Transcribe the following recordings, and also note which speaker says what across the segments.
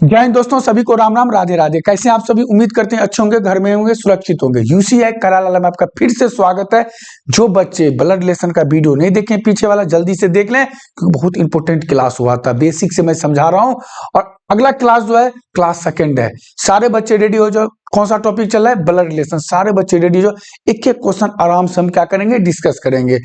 Speaker 1: जय हिंद दोस्तों, सभी को राम राम, राधे राधे। कैसे हैं आप सभी? उम्मीद करते हैं अच्छे होंगे, घर में होंगे, सुरक्षित होंगे। यूसीआई कराला में आपका फिर से स्वागत है। जो बच्चे ब्लड रिलेशन का वीडियो नहीं देखे पीछे वाला, जल्दी से देख लें, क्योंकि बहुत इंपॉर्टेंट क्लास हुआ था। बेसिक से मैं समझा रहा हूं और अगला क्लास जो है क्लास सेकंड है। सारे बच्चे रेडी हो जाओ। कौन सा टॉपिक चल रहा है? Blood relation. सारे बच्चे रेडी हो। एक एक क्वेश्चन आराम से हम क्या करेंगे, डिस्कस करेंगे।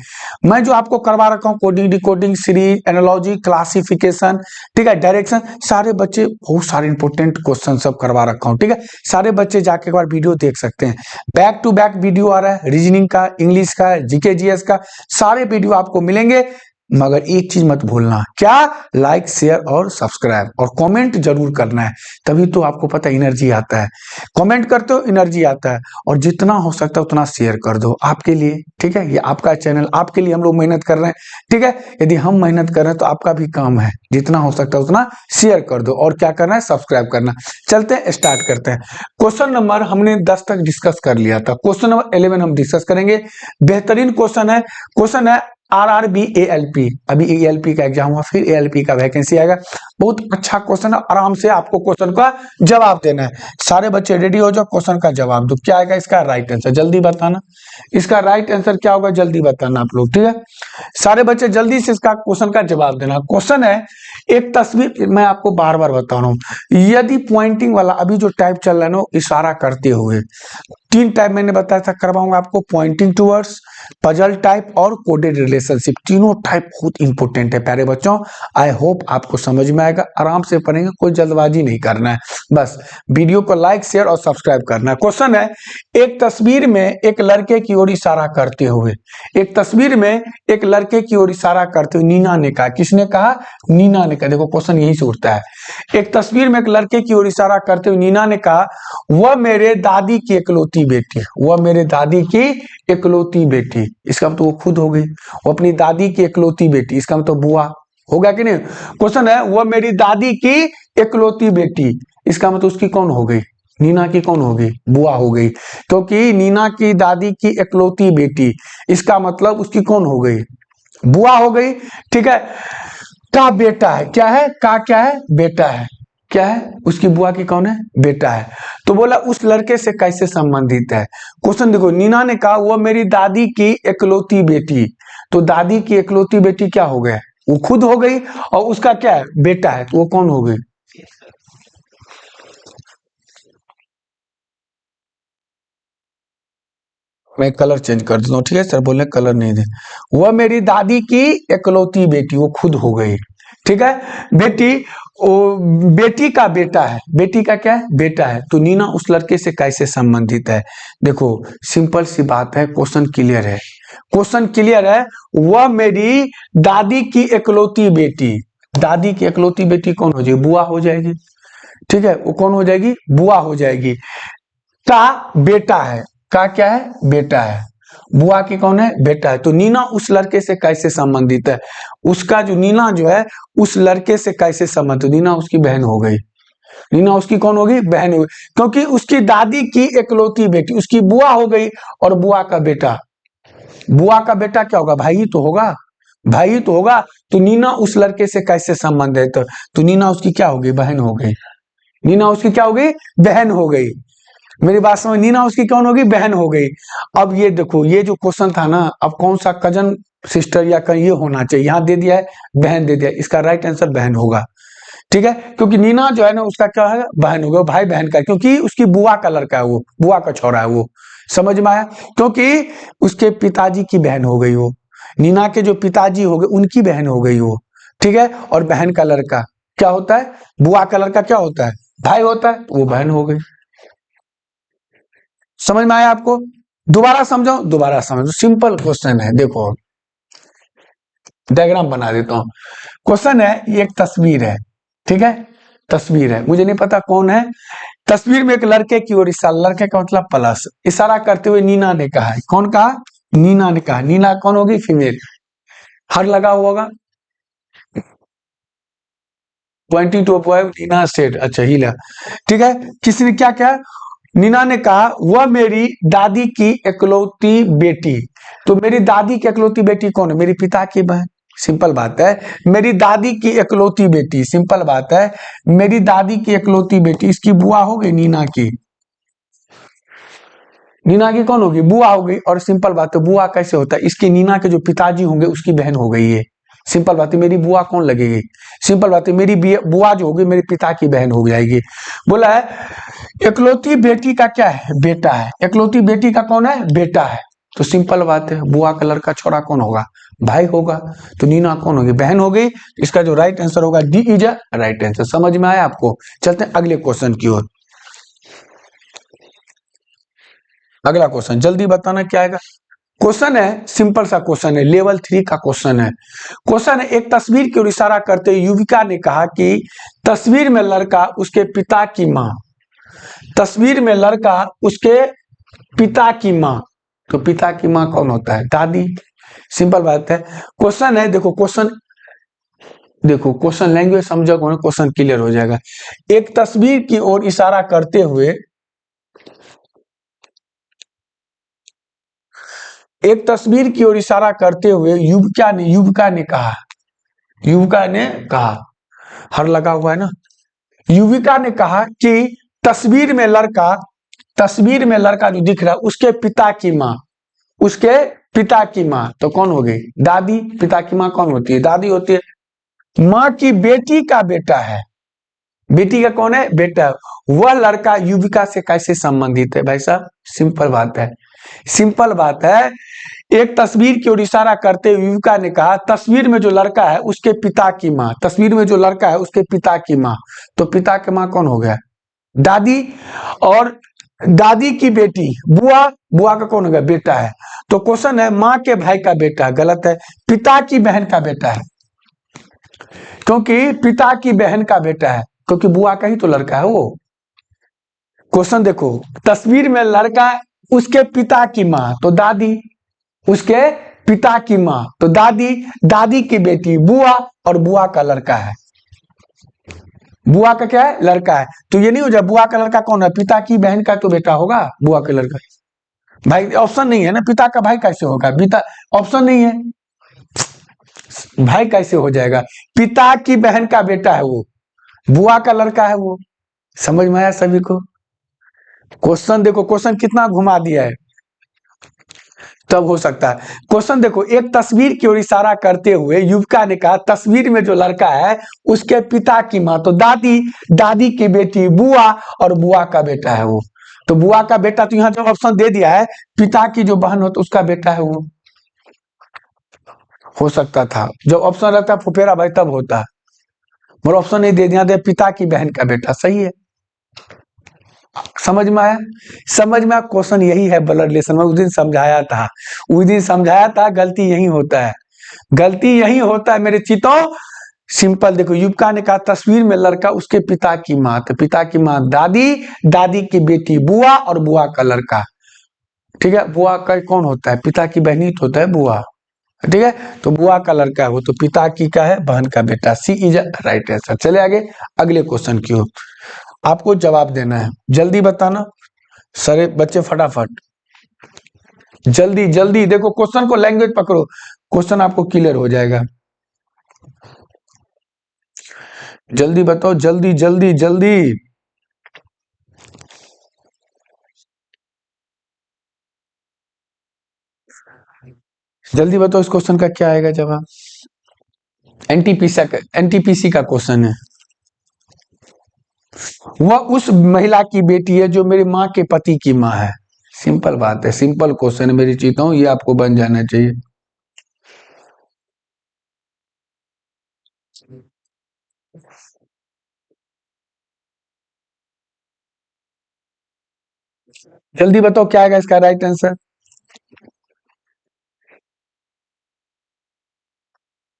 Speaker 1: मैं जो आपको करवा रखा हूँ, coding, decoding, series, analogy, classification, ठीक है, डायरेक्शन, सारे बच्चे बहुत सारे इंपॉर्टेंट क्वेश्चन सब करवा रखा हूँ। ठीक है, सारे बच्चे जाके एक बार वीडियो देख सकते हैं। बैक टू बैक वीडियो आ रहा है, रीजनिंग का, इंग्लिश का, जीके जीएस का, सारे वीडियो आपको मिलेंगे। मगर एक चीज मत भूलना, क्या? लाइक, शेयर और सब्सक्राइब और कमेंट जरूर करना है। तभी तो आपको पता एनर्जी आता है। कमेंट करते हो एनर्जी आता है। और जितना हो सकता है उतना शेयर कर दो आपके लिए। ठीक है, ये आपका चैनल, आपके लिए हम लोग मेहनत कर रहे हैं। ठीक है, यदि हम मेहनत कर रहे हैं तो आपका भी काम है, जितना हो सकता है उतना शेयर कर दो। और क्या करना है? सब्सक्राइब करना। चलते हैं, स्टार्ट करते हैं। क्वेश्चन नंबर हमने 10 तक डिस्कस कर लिया था। क्वेश्चन नंबर 11 हम डिस्कस करेंगे। बेहतरीन क्वेश्चन है। क्वेश्चन है आरआरबी एएलपी। अभी एएलपी का एग्जाम हुआ, फिर एएलपी का वैकेंसी आएगा। बहुत अच्छा क्वेश्चन है। आराम से आपको क्वेश्चन का जवाब देना है। सारे बच्चे रेडी हो जाओ, क्वेश्चन का जवाब दो। क्या आएगा इसका राइट आंसर? जल्दी बताना। इसका राइट आंसर क्या होगा? जल्दी बताना आप लोग। ठीक है, सारे बच्चे जल्दी से इसका क्वेश्चन का जवाब देना। क्वेश्चन है, एक तस्वीर, मैं आपको बार बार बता रहा हूं, यदि पॉइंटिंग वाला अभी जो टाइप चल रहा है ना, इशारा करते हुए, 3 टाइप मैंने बताया था, करवाऊंगा आपको। पॉइंटिंग टूवर्ड्स, पजल टाइप और कोडेड रिलेशनशिप। तीनों टाइप बहुत इंपॉर्टेंट है प्यारे बच्चों। आई होप आपको समझ में आएगा। आराम से पढ़ेंगे, कोई जल्दबाजी नहीं करना है। बस वीडियो को लाइक, शेयर और सब्सक्राइब करना है। क्वेश्चन है, एक तस्वीर में एक लड़के की ओर इशारा करते हुए, एक तस्वीर में एक लड़के की ओर इशारा करते हुए नीना ने कहा। किसने कहा? नीना ने कहा। देखो क्वेश्चन यही से उठता है। एक तस्वीर में एक लड़के की ओर इशारा करते हुए नीना ने कहा, वह मेरे दादी की इकलौती बेटी, वह मेरे दादी की इकलौती बेटी। इसका मतलब वो खुद हो गई, वो अपनी दादी की इकलौती बेटी। इसका मतलब बुआ होगा कि नहीं? क्वेश्चन है, वह मेरी दादी की इकलौती बेटी। इसका मतलब उसकी कौन हो गई? नीना की कौन हो गई? बुआ हो गई। क्योंकि नीना की दादी की इकलौती बेटी, इसका मतलब उसकी कौन हो गई? बुआ हो गई। ठीक है, का बेटा है। क्या है? का क्या है? बेटा है। क्या है? उसकी बुआ की कौन है? बेटा है। तो बोला उस लड़के से कैसे संबंधित है। क्वेश्चन देखो, नीना ने कहा वो मेरी दादी की इकलौती बेटी। तो दादी की इकलौती बेटी क्या हो गया? वो खुद हो गई। और उसका क्या है? बेटा है। तो वो कौन हो गई? मैं कलर चेंज कर देता हूँ। ठीक है सर, बोले कलर नहीं दे। वह मेरी दादी की इकलौती बेटी, वो खुद हो गई। ठीक है, बेटी, वो बेटी का बेटा है। बेटी का क्या है? बेटा है। तो नीना उस लड़के से कैसे संबंधित है? देखो सिंपल सी बात है, क्वेश्चन क्लियर है। क्वेश्चन क्लियर है। वह मेरी दादी की इकलौती बेटी, दादी की इकलौती बेटी कौन हो जाएगी? बुआ हो जाएगी। ठीक है, वो कौन हो जाएगी? बुआ हो जाएगी। का बेटा है। का क्या है? बेटा है। बुआ की कौन है? बेटा है। तो नीना उस लड़के से कैसे संबंधित है? उसका जो नीना जो है, उस लड़के से कैसे संबंधित? नीना उसकी बहन हो गई। नीना उसकी कौन होगी? बहन हो गई। क्योंकि उसकी दादी की इकलौती बेटी, उसकी बुआ हो गई। और बुआ का बेटा, बुआ का बेटा क्या होगा? भाई तो होगा, भाई तो होगा। तो नीना उस लड़के से कैसे संबंधित? तो नीना उसकी क्या हो गई? बहन हो गई। नीना उसकी क्या हो गई? बहन हो गई। मेरी बात समझ? नीना उसकी कौन होगी? बहन हो गई। अब ये देखो, ये जो क्वेश्चन था ना, अब कौन सा कजन सिस्टर या ये होना चाहिए, यहां दे दिया है बहन दे दिया। इसका राइट आंसर बहन होगा। ठीक है, क्योंकि नीना जो है ना, उसका क्या है? बहन होगा, भाई बहन का, क्योंकि उसकी बुआ का लड़का है, वो बुआ का छोरा है वो। समझ में आया? क्योंकि उसके पिताजी की बहन हो गई वो। नीना के जो पिताजी हो गए, उनकी बहन हो गई वो। ठीक है, और बहन का लड़का क्या होता है? बुआ का लड़का क्या होता है? भाई होता है। वो बहन हो गई। समझ में आया आपको? दोबारा समझाओ, दोबारा समझो। सिंपल क्वेश्चन है। देखो डायग्राम बना देता हूं। क्वेश्चन है, ये एक तस्वीर है। ठीक है, तस्वीर है, मुझे नहीं पता कौन है। तस्वीर में एक लड़के की ओर इशारा, लड़के का मतलब प्लस, इशारा करते हुए नीना ने कहा। कौन कहा? नीना ने कहा। नीना कौन होगी? फीमेल। हर लगा हुआ होगा। पॉइंटिंग टू नीना स्टेट। अच्छा ही लगा। ठीक है, किसी ने क्या क्या? नीना ने कहा वह मेरी दादी की इकलौती बेटी। तो मेरी दादी की इकलौती बेटी कौन है? मेरी पिता की बहन। सिंपल बात है। मेरी दादी की इकलौती बेटी, सिंपल बात है। मेरी दादी की इकलौती बेटी, इसकी बुआ हो गई नीना की। नीना की कौन होगी? बुआ हो गई। और सिंपल बात है, बुआ कैसे होता है? इसके नीना के जो पिताजी होंगे उसकी बहन हो गई है। सिंपल बात है, मेरी बुआ कौन लगेगी? सिंपल बात है, मेरी बुआ जो होगी मेरे पिता की बहन हो जाएगी। बोला है इकलौती बेटी का क्या है? बेटा है। इकलौती बेटी का कौन है? बेटा है। तो सिंपल बात है, बुआ का लड़का छोरा कौन होगा? भाई होगा। तो नीना कौन होगी? बहन हो गई। इसका जो राइट आंसर होगा D is a right answer. समझ में आया आपको? चलते हैं अगले क्वेश्चन की ओर। अगला क्वेश्चन जल्दी बताना क्या आएगा। क्वेश्चन है, सिंपल सा क्वेश्चन है, लेवल 3 का क्वेश्चन है। क्वेश्चन है, एक तस्वीर की ओर इशारा करते युविका ने कहा कि तस्वीर में लड़का उसके पिता की माँ, तस्वीर में लड़का उसके पिता की माँ। तो पिता की माँ कौन होता है? दादी। सिंपल बात है। क्वेश्चन है, देखो क्वेश्चन, देखो क्वेश्चन लैंग्वेज समझोगे क्वेश्चन क्लियर हो जाएगा। एक तस्वीर की ओर इशारा करते हुए, एक तस्वीर की ओर इशारा करते हुए युविका ने कहा, युविका ने कहा, हर लगा हुआ है ना। युविका ने कहा कि तस्वीर में लड़का, तस्वीर में लड़का जो दिख रहा है उसके पिता की माँ, उसके पिता की माँ तो कौन हो गई? दादी। पिता की माँ कौन होती है? दादी होती है। माँ की बेटी का बेटा है, बेटी का कौन है? बेटा है। वह लड़का युविका से कैसे संबंधित है भाई साहब? सिंपल बात है, सिंपल बात है। एक तस्वीर की ओर इशारा करते हुए युविका ने कहा तस्वीर में जो लड़का है उसके पिता की माँ, तस्वीर में जो लड़का है उसके पिता की माँ। तो पिता की माँ कौन हो गया? दादी। और दादी की बेटी बुआ, बुआ का कौन हो गया? बेटा है। तो क्वेश्चन है माँ के भाई का बेटा, गलत है। पिता की बहन का बेटा है, क्योंकि पिता की बहन का बेटा है, क्योंकि बुआ का ही तो लड़का है वो। क्वेश्चन देखो, तस्वीर में लड़का उसके पिता की माँ तो दादी, उसके पिता की माँ तो दादी, दादी की बेटी बुआ, और बुआ का लड़का है। बुआ का क्या है? लड़का है। तो ये नहीं हो जाए बुआ का लड़का कौन है? पिता की बहन का तो बेटा होगा बुआ का लड़का। भाई ऑप्शन नहीं है ना, पिता का भाई कैसे होगा? पिता ऑप्शन नहीं है, भाई कैसे हो जाएगा? पिता की बहन का बेटा है वो, बुआ का लड़का है वो। समझ में आया सभी को? क्वेश्चन देखो, क्वेश्चन कितना घुमा दिया है, तब हो सकता है। क्वेश्चन देखो, एक तस्वीर की ओर इशारा करते हुए युविका ने कहा तस्वीर में जो लड़का है उसके पिता की माँ तो दादी, दादी की बेटी बुआ, और बुआ का बेटा है वो। तो बुआ का बेटा, तो यहाँ जो ऑप्शन दे दिया है पिता की जो बहन हो तो उसका बेटा है वो। हो सकता था जब ऑप्शन रहता फुफेरा भाई तब होता, मगर ऑप्शन नहीं दे दिया, दे पिता की बहन का बेटा। सही है, समझ में आया? समझ में आया? क्वेश्चन यही है ब्लड रिलेशन में, उस दिन समझाया था, उस दिन समझाया था। गलती यही होता है, गलती यही होता है मेरे चितों। सिंपल देखो, युविका ने कहा तस्वीर में लड़का उसके पिता की माँ, तो पिता की माँ दादी, दादी की बेटी बुआ, और बुआ का लड़का। ठीक है, बुआ का कौन होता है? पिता की बहनी तो होता है बुआ। ठीक है, तो बुआ का लड़का है वो, तो पिता की का है? बहन का बेटा। सी इज राइट आंसर। चले आगे अगले क्वेश्चन की ओर। आपको जवाब देना है, जल्दी बताना सारे बच्चे, फटाफट जल्दी जल्दी। देखो क्वेश्चन को लैंग्वेज पकड़ो, क्वेश्चन आपको क्लियर हो जाएगा। जल्दी बताओ, जल्दी जल्दी जल्दी जल्दी बताओ, इस क्वेश्चन का क्या आएगा जवाब? एनटीपीसी का क्वेश्चन है। वह उस महिला की बेटी है जो मेरी माँ के पति की माँ है। सिंपल बात है, सिंपल क्वेश्चन है मेरी चीजों, ये आपको बन जाना चाहिए। जल्दी बताओ क्या आएगा इसका राइट आंसर।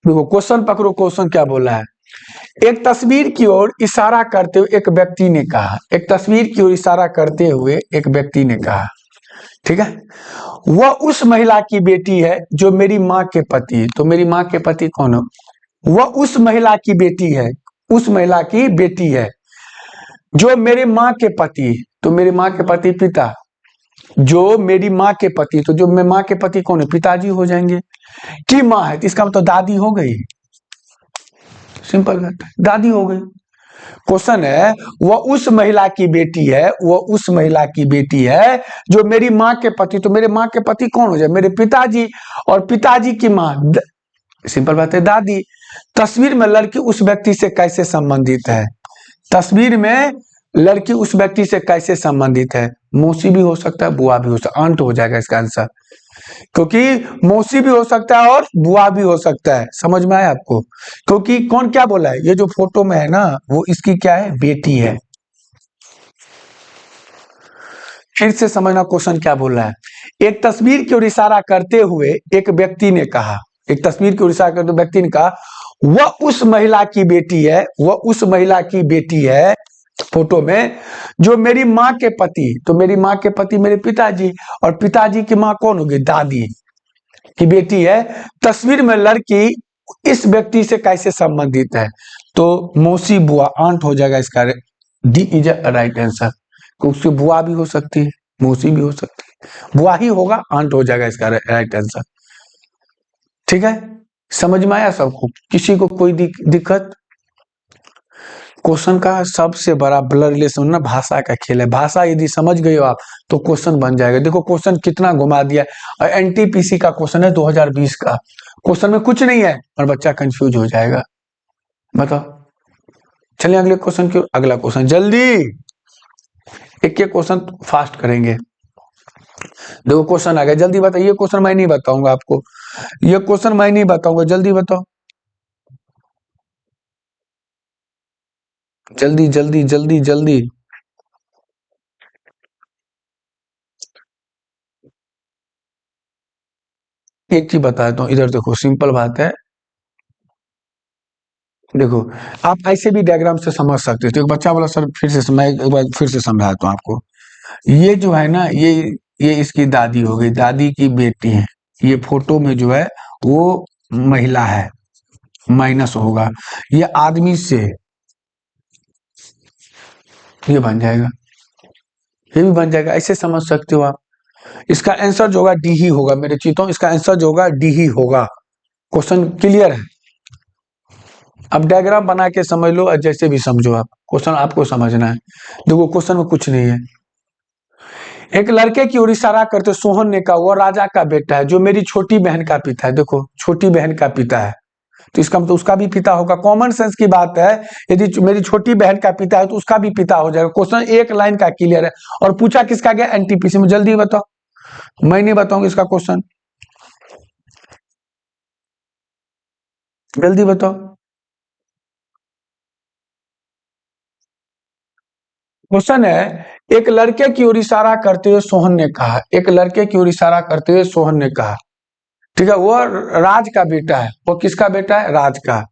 Speaker 1: देखो क्वेश्चन पकड़ो, क्वेश्चन क्या बोला है। एक तस्वीर की ओर इशारा करते हुए एक व्यक्ति ने कहा, एक तस्वीर की ओर इशारा करते हुए एक व्यक्ति ने कहा, ठीक है, वह उस महिला की बेटी है जो मेरी माँ के पति। तो मेरी माँ के पति कौन है? वह उस महिला की बेटी है, उस महिला की बेटी है जो मेरी माँ के पति। तो मेरी माँ के पति पिता, जो मेरी माँ के पति, तो जो मैं माँ के पति कौन है? पिताजी हो जाएंगे। की माँ है तो इसका मतलब दादी हो गई। सिंपल बात है, दादी हो गई। क्वेश्चन है वह उस महिला की बेटी है, वह उस महिला की बेटी है जो मेरी माँ के पति, तो मेरे माँ के पति कौन हो जाए? मेरे पिताजी, और पिताजी की माँ सिंपल बात है दादी। तस्वीर में लड़की उस व्यक्ति से कैसे संबंधित है? तस्वीर में लड़की उस व्यक्ति से कैसे संबंधित है? मौसी भी हो सकता है, बुआ भी हो सकता है, आंट हो जाएगा इसका आंसर, क्योंकि मौसी भी हो सकता है और बुआ भी हो सकता है। समझ में आया आपको? क्योंकि कौन क्या बोला है, ये जो फोटो में है ना वो इसकी क्या है? बेटी है। फिर से समझना क्वेश्चन क्या बोल रहा है। एक तस्वीर की ओर इशारा करते हुए एक व्यक्ति ने कहा, एक तस्वीर की ओर इशारा करते हुए व्यक्ति ने कहा वह उस महिला की बेटी है, वह उस महिला की बेटी है फोटो में जो मेरी माँ के पति, तो मेरी माँ के पति मेरे पिताजी, और पिताजी की माँ कौन होगी? दादी की बेटी है। तस्वीर में लड़की इस व्यक्ति से कैसे संबंधित है? तो मौसी बुआ, आंट हो जाएगा इसका। D is a right answer. उसकी बुआ भी हो सकती है, मौसी भी हो सकती है, बुआ ही होगा, आंट हो जाएगा इसका राइट आंसर। ठीक है, समझ में आया सबको? किसी को कोई दिक्कत? क्वेश्चन का सबसे बड़ा ब्लड रिलेशन ना भाषा का खेल है। भाषा यदि समझ गए हो आप तो क्वेश्चन बन जाएगा। देखो क्वेश्चन कितना घुमा दिया। और एनटीपीसी का क्वेश्चन है 2020 का। क्वेश्चन में कुछ नहीं है और बच्चा कंफ्यूज हो जाएगा। बताओ, चलिए अगले क्वेश्चन की। अगला क्वेश्चन जल्दी, एक क्वेश्चन फास्ट करेंगे। देखो क्वेश्चन आ गया, जल्दी बताओ। ये क्वेश्चन मैं नहीं बताऊंगा आपको, ये क्वेश्चन मैं नहीं बताऊंगा, जल्दी बताओ, जल्दी जल्दी जल्दी जल्दी। एक चीज बताता हूँ, इधर देखो, सिंपल बात है। देखो आप ऐसे भी डायग्राम से समझ सकते हो। तो एक बच्चा बोला सर फिर से, मैं एक बार फिर से समझाता हूँ आपको। ये जो है ना, ये इसकी दादी हो गई, दादी की बेटी है। ये फोटो में जो है वो महिला है, माइनस होगा। ये आदमी से ये बन जाएगा, ये भी बन जाएगा, ऐसे समझ सकते हो आप। इसका आंसर जो होगा डी ही होगा। मेरे चीतों इसका आंसर जो होगा डी ही होगा। क्वेश्चन क्लियर है? अब डायग्राम बना के समझ लो, जैसे भी समझो आप, क्वेश्चन आपको समझना है। देखो क्वेश्चन में कुछ नहीं है। एक लड़के की ओर इशारा करते सोहन ने कहा वह राजा का बेटा है जो मेरी छोटी बहन का पिता है। देखो छोटी बहन का पिता है तो इसका मतलब उसका भी पिता होगा। कॉमन सेंस की बात है, यदि मेरी छोटी बहन का पिता है तो उसका भी पिता हो जाएगा। क्वेश्चन एक लाइन का क्लियर है। और पूछा किसका गया? एनटीपीसी में। जल्दी बताओ, मैं नहीं बताऊंगा इसका क्वेश्चन, जल्दी बताओ। क्वेश्चन है एक लड़के की ओर इशारा करते हुए सोहन ने कहा, एक लड़के की ओर इशारा करते हुए सोहन ने कहा, ठीक है, वो राज का बेटा है। वो किसका बेटा है? राज का।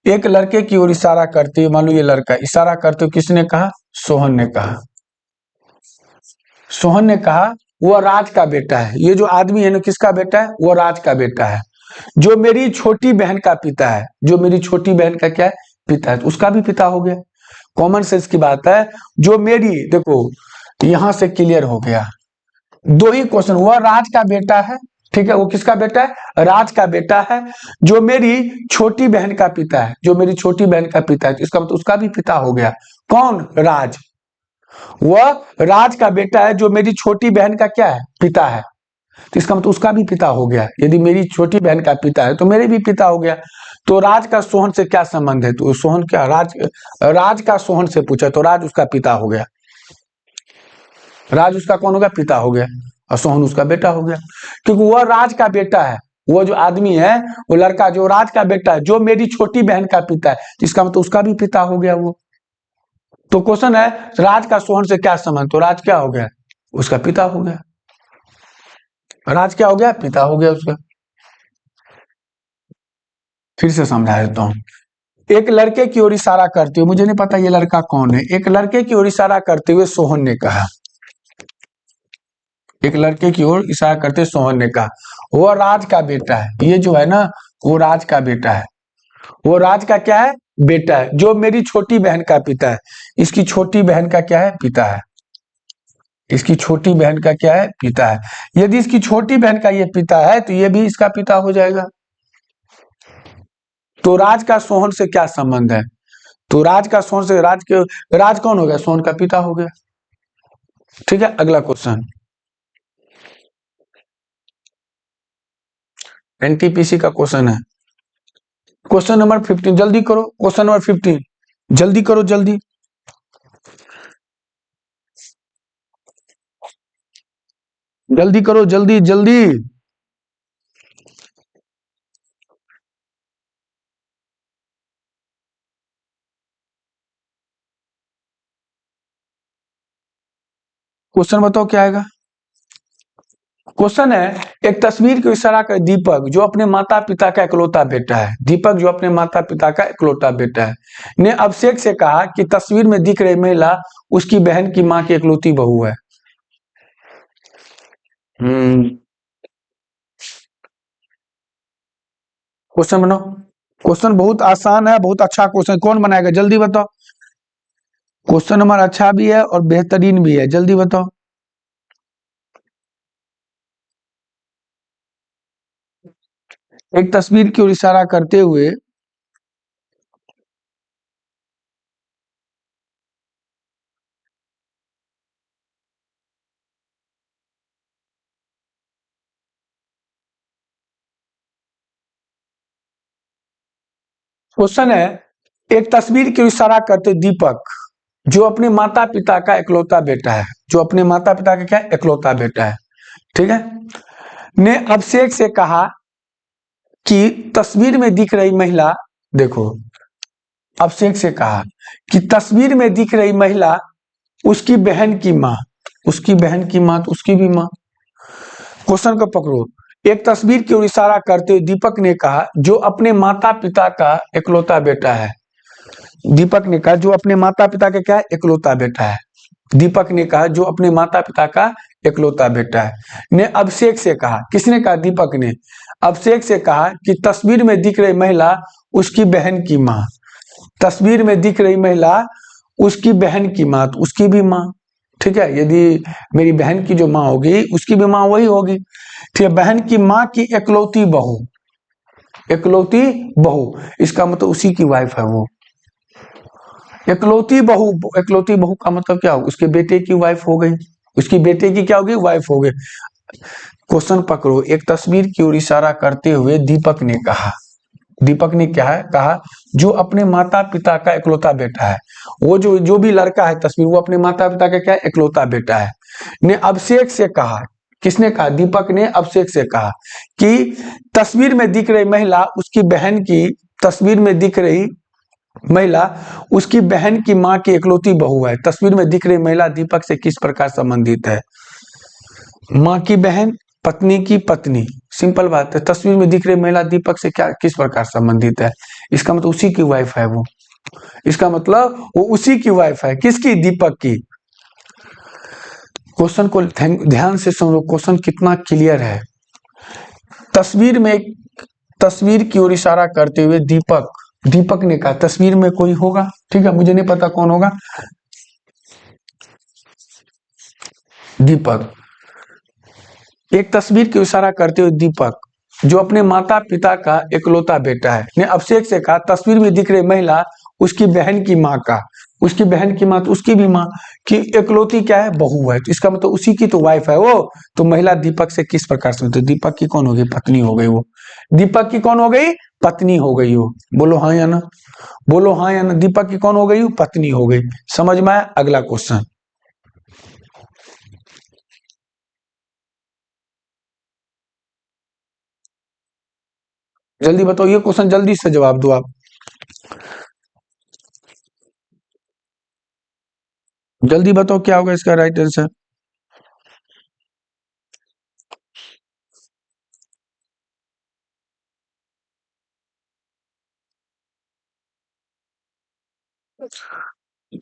Speaker 1: एक लड़के की ओर इशारा करते हुए, मान लो ये लड़का इशारा करते हुए किसने कहा? सोहन ने कहा। सोहन ने कहा वो राज का बेटा है। ये जो आदमी है ना किसका बेटा है? वो राज का बेटा है जो मेरी छोटी बहन का पिता है। जो मेरी छोटी बहन का क्या है? पिता है, तो उसका भी पिता हो गया। कॉमन सेंस की बात है। जो मेरी, देखो यहां से क्लियर हो गया। दो ही क्वेश्चन, वह राज का बेटा है, ठीक है, वो किसका बेटा है? राज का बेटा है जो मेरी छोटी बहन का पिता है। जो मेरी छोटी बहन का पिता है, तो इसका मतलब उसका भी पिता हो गया। कौन? राज। वह राज का बेटा है जो मेरी छोटी बहन का क्या है? पिता है। तो इसका मतलब उसका भी पिता हो गया। यदि मेरी छोटी बहन का पिता है तो मेरे भी पिता हो गया। तो राज का सोहन से क्या संबंध है? तो सोहन क्या राज का सोहन से पूछा तो राज उसका पिता हो गया। राज उसका कौन हो गया? पिता हो गया। और सोहन उसका बेटा हो गया, क्योंकि वह राज का बेटा है। वो जो आदमी है, वो लड़का जो राज का बेटा है जो मेरी छोटी बहन का पिता है, तो इसका मतलब उसका भी पिता हो गया वो। तो क्वेश्चन है राज का सोहन से क्या संबंध? तो राज क्या हो गया? उसका पिता हो गया। राज क्या हो गया? पिता हो गया उसका। फिर से समझा देता हूं। एक लड़के की ओर इशारा करते हुए, मुझे नहीं पता ये लड़का कौन है, एक लड़के की ओर इशारा करते हुए सोहन ने कहा, एक लड़के की ओर इशारा करते सोहन ने कहा वो राज का बेटा है। ये जो है ना, वो राज का बेटा है। वो राज का क्या है? बेटा है जो मेरी छोटी बहन का पिता है। इसकी छोटी बहन का क्या है? पिता है। इसकी छोटी बहन का क्या है, पिता है। यदि इसकी छोटी बहन का ये पिता है तो ये भी इसका पिता हो जाएगा। तो राज का सोहन से क्या संबंध है? तो राज का सोहन से, राज कौन हो गया, सोहन का पिता हो गया। ठीक है, अगला क्वेश्चन एनटीपीसी का क्वेश्चन है, क्वेश्चन नंबर 15। जल्दी करो, क्वेश्चन नंबर 15, जल्दी करो जल्दी। जल्दी करो, जल्दी जल्दी। क्वेश्चन बताओ क्या आएगा। क्वेश्चन है, एक तस्वीर को इशारा कर दीपक जो अपने माता पिता का इकलौता बेटा है, दीपक जो अपने माता पिता का इकलौता बेटा है, ने अभिषेक से कहा कि तस्वीर में दिख रही महिला उसकी बहन की मां की इकलौती बहू है। क्वेश्चन बनाओ। क्वेश्चन बहुत आसान है, बहुत अच्छा क्वेश्चन, कौन बनाएगा जल्दी बताओ। क्वेश्चन नंबर अच्छा भी है और बेहतरीन भी है, जल्दी बताओ। एक तस्वीर की ओर इशारा करते हुए, क्वेश्चन है, एक तस्वीर की ओर इशारा करते दीपक जो अपने माता पिता का इकलौता बेटा है, जो अपने माता पिता का क्या इकलौता बेटा है, ठीक है, ने अभिषेक से कहा कि तस्वीर में दिख रही महिला, देखो, अभिषेक से कहा कि तस्वीर में दिख रही महिला उसकी बहन की मां, उसकी बहन की मां तो उसकी भी मां। क्वेश्चन को पकड़ो। एक तस्वीर की ओर इशारा करते हुए दीपक ने कहा जो अपने माता पिता का इकलौता बेटा है, दीपक ने कहा जो अपने माता पिता का क्या है, इकलौता बेटा है। दीपक ने कहा जो अपने माता पिता का इकलौता बेटा है, ने अभिषेक से कहा, किसने कहा, दीपक ने अभिषेक से कहा कि तस्वीर में दिख रही महिला उसकी बहन की मां, तस्वीर में दिख रही महिला उसकी बहन की मां तो उसकी भी मां। ठीक है, यदि मेरी बहन की जो मां होगी उसकी भी मां वही होगी। ठीक है, बहन की मां की इकलौती बहू, इकलौती बहू, इसका मतलब उसी की वाइफ है वो। इकलौती बहू, इकलौती बहू का मतलब क्या हो, उसके बेटे की वाइफ हो गई, उसकी बेटे की क्या होगी, वाइफ हो गई। क्वेश्चन पकड़ो। एक तस्वीर की ओर इशारा करते हुए दीपक ने कहा, दीपक ने क्या है कहा, जो अपने माता पिता का इकलौता बेटा है, वो जो जो भी लड़का है तस्वीर, वो अपने माता पिता का क्या इकलौता बेटा है, ने अभिषेक से कहा, किसने कहा, दीपक ने अभिषेक से कहा कि तस्वीर में दिख रही महिला उसकी बहन की, तस्वीर में दिख रही महिला उसकी बहन की मां की इकलौती बहू है। तस्वीर में दिख रही महिला दीपक से किस प्रकार संबंधित है, मां की बहन, पत्नी की पत्नी, सिंपल बात है। तस्वीर में दिख रही महिला दीपक से क्या किस प्रकार संबंधित है, इसका मतलब उसी की वाइफ है वो, इसका मतलब वो उसी की वाइफ है, किसकी, दीपक की। क्वेश्चन को ध्यान से समझो, क्वेश्चन कितना क्लियर है। तस्वीर में, तस्वीर की ओर इशारा करते हुए दीपक, दीपक ने कहा तस्वीर में कोई होगा, ठीक है, मुझे नहीं पता कौन होगा, दीपक। एक तस्वीर की इशारा करते हुए दीपक जो अपने माता पिता का इकलौता बेटा है, ने अभिषेक से कहा तस्वीर में दिख रही महिला उसकी बहन की मां का, उसकी बहन की मां तो उसकी भी मां की इकलौती क्या है, बहू है, तो इसका मतलब उसी की तो वाइफ है वो। तो महिला दीपक से किस प्रकार से, तो दीपक की कौन हो गई, पत्नी हो गई वो, दीपक की कौन हो गई, पत्नी हो गई हो। बोलो हाँ या ना, बोलो हाँ या ना, दीपक की कौन हो गई, पत्नी हो गई। समझ में आया। अगला क्वेश्चन, जल्दी बताओ, ये क्वेश्चन जल्दी से जवाब दो आप, जल्दी बताओ क्या होगा इसका राइट आंसर।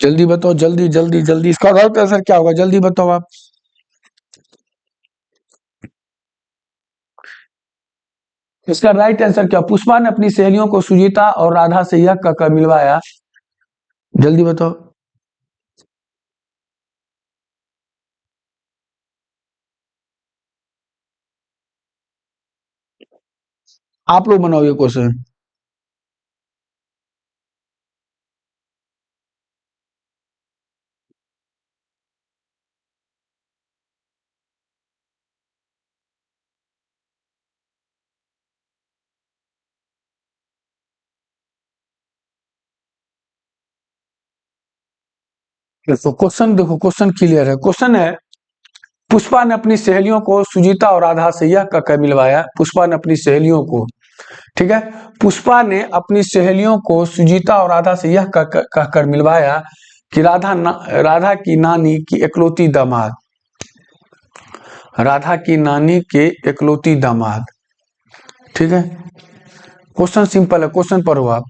Speaker 1: जल्दी बताओ, जल्दी जल्दी जल्दी, इसका राइट आंसर क्या होगा, जल्दी बताओ आप। इसका राइट आंसर क्या, पुष्पा ने अपनी सहेलियों को सुजीता और राधा से यह कहकर मिलवाया, जल्दी बताओ। आप लोग बनाओ ये क्वेश्चन। तो क्वेश्चन देखो, क्वेश्चन क्लियर है। क्वेश्चन है, पुष्पा ने अपनी सहेलियों को सुजीता और राधा से यह कहकर मिलवाया। पुष्पा ने अपनी सहेलियों को, ठीक है, पुष्पा ने अपनी सहेलियों को सुजीता और राधा से यह कहकर मिलवाया कि राधा की नानी की इकलौती दामाद, राधा की नानी के इकलौती दामाद, ठीक है। क्वेश्चन सिंपल है, क्वेश्चन पढ़ो आप।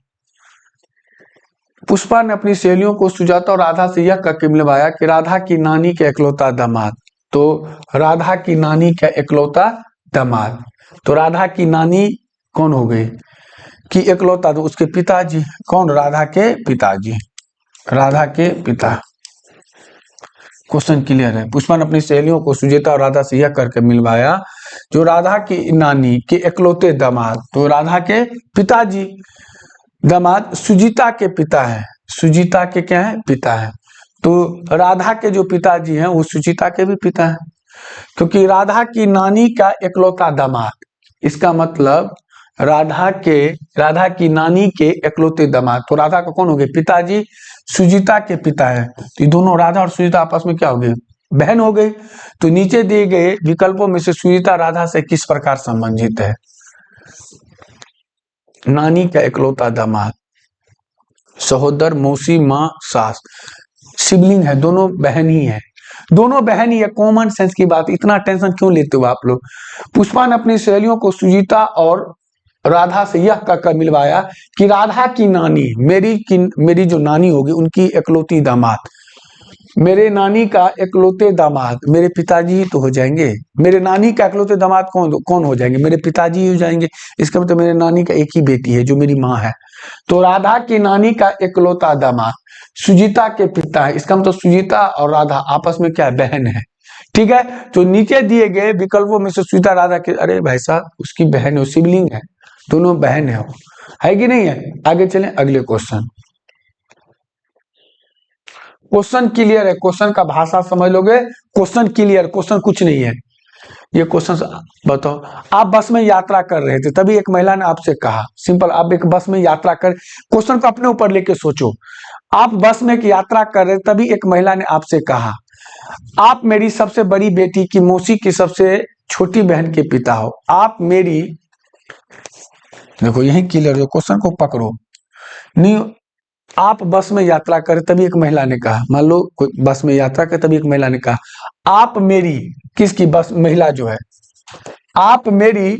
Speaker 1: पुष्पा ने अपनी सहेलियों को सुजाता और राधा से यह कहकर मिलवाया कि राधा की नानी के इकलौता दामाद। तो राधा की नानी का इकलौता दामाद, तो राधा की नानी कौन हो गई कि इकलौता, तो उसके पिताजी कौन, राधा के पिताजी, राधा के पिता। क्वेश्चन क्लियर है। पुष्पा ने अपनी सहेलियों को सुजेता और राधा से यह करके मिलवाया जो राधा की नानी के इकलौते दामाद, तो राधा के पिताजी, दामाद सुजीता के पिता है, सुजीता के क्या है, पिता है। तो राधा के जो पिताजी हैं वो सुजीता के भी पिता हैं, क्योंकि राधा की नानी का इकलौता दामाद, इसका मतलब राधा की नानी के इकलौते दामाद, तो राधा का कौन हो गए, पिताजी, सुजीता के पिता है। तो ये दोनों राधा और सुजीता आपस में क्या हो गए, बहन हो गई। तो नीचे दिए गए विकल्पों में से सुजीता राधा से किस प्रकार संबंधित है। नानी का इकलौता दामाद, सहोदर, मौसी, माँ, सास, सिबलिंग है, दोनों बहन ही है, दोनों बहन ही है। कॉमन सेंस की बात, इतना टेंशन क्यों लेते हो आप लोग। पुष्पा ने अपनी सहेलियों को सुजीता और राधा से यह कहकर मिलवाया कि राधा की नानी, मेरी जो नानी होगी उनकी इकलौती दामाद, मेरे नानी का इकलौते दामाद मेरे पिताजी ही तो हो जाएंगे। मेरे नानी का इकलौते दामाद कौन हो जाएंगे, मेरे पिताजी ही हो जाएंगे। इसका मतलब मेरे नानी का एक ही बेटी है जो मेरी माँ है। तो राधा की नानी का इकलौता दामाद सुजीता के पिता है, इसका मतलब सुजीता और राधा आपस में क्या है, बहन है, ठीक है। तो नीचे दिए गए विकल्पों में से सुजीता राधा के, अरे भाई साहब उसकी बहन है, सिबलिंग है, दोनों बहन है, वो है कि नहीं है। आगे चलें अगले क्वेश्चन। क्वेश्चन क्लियर है, क्वेश्चन का भाषा समझ लोगे, क्वेश्चन क्लियर, क्वेश्चन कुछ नहीं है। ये क्वेश्चन बताओ, आप बस में यात्रा कर रहे थे, तभी एक महिला ने आपसे कहा, सिंपल, आप एक बस में यात्रा कर, क्वेश्चन को अपने ऊपर लेके सोचो। आप बस में एक यात्रा कर रहे, तभी एक महिला ने आपसे कहा, आप मेरी सबसे बड़ी बेटी की मौसी की सबसे छोटी बहन के पिता हो, आप मेरी, देखो यही क्लियर है, क्वेश्चन को पकड़ो। नहीं, आप बस में यात्रा करें तभी एक महिला ने कहा, मान लो कोई बस में यात्रा करे तभी एक महिला ने कहा, आप मेरी, किसकी, बस महिला जो है, आप मेरी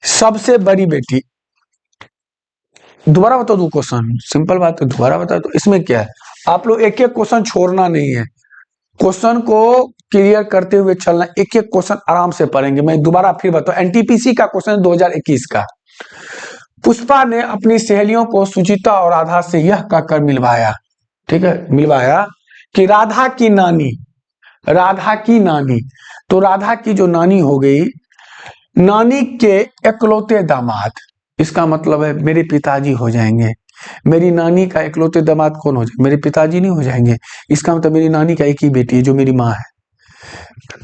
Speaker 1: सबसे बड़ी बेटी, दोबारा बता दो क्वेश्चन, सिंपल बात है, दोबारा बता दो, इसमें क्या है। आप लोग एक एक क्वेश्चन छोड़ना नहीं है, क्वेश्चन को क्लियर करते हुए चलना, एक एक क्वेश्चन आराम से पढ़ेंगे। मैं दोबारा फिर बताऊं, एनटीपीसी का क्वेश्चन 2021 का। पुष्पा ने अपनी सहेलियों को सुचिता और राधा से यह कहकर मिलवाया, ठीक है, मिलवाया कि राधा की नानी, तो राधा की जो नानी हो गई, नानी के इकलौते दामाद, इसका मतलब है मेरे पिताजी हो जाएंगे। मेरी नानी का इकलौते दामाद कौन हो जाएंगे, मेरे पिताजी नहीं हो जाएंगे। इसका मतलब मेरी नानी का एक ही बेटी है जो मेरी माँ है।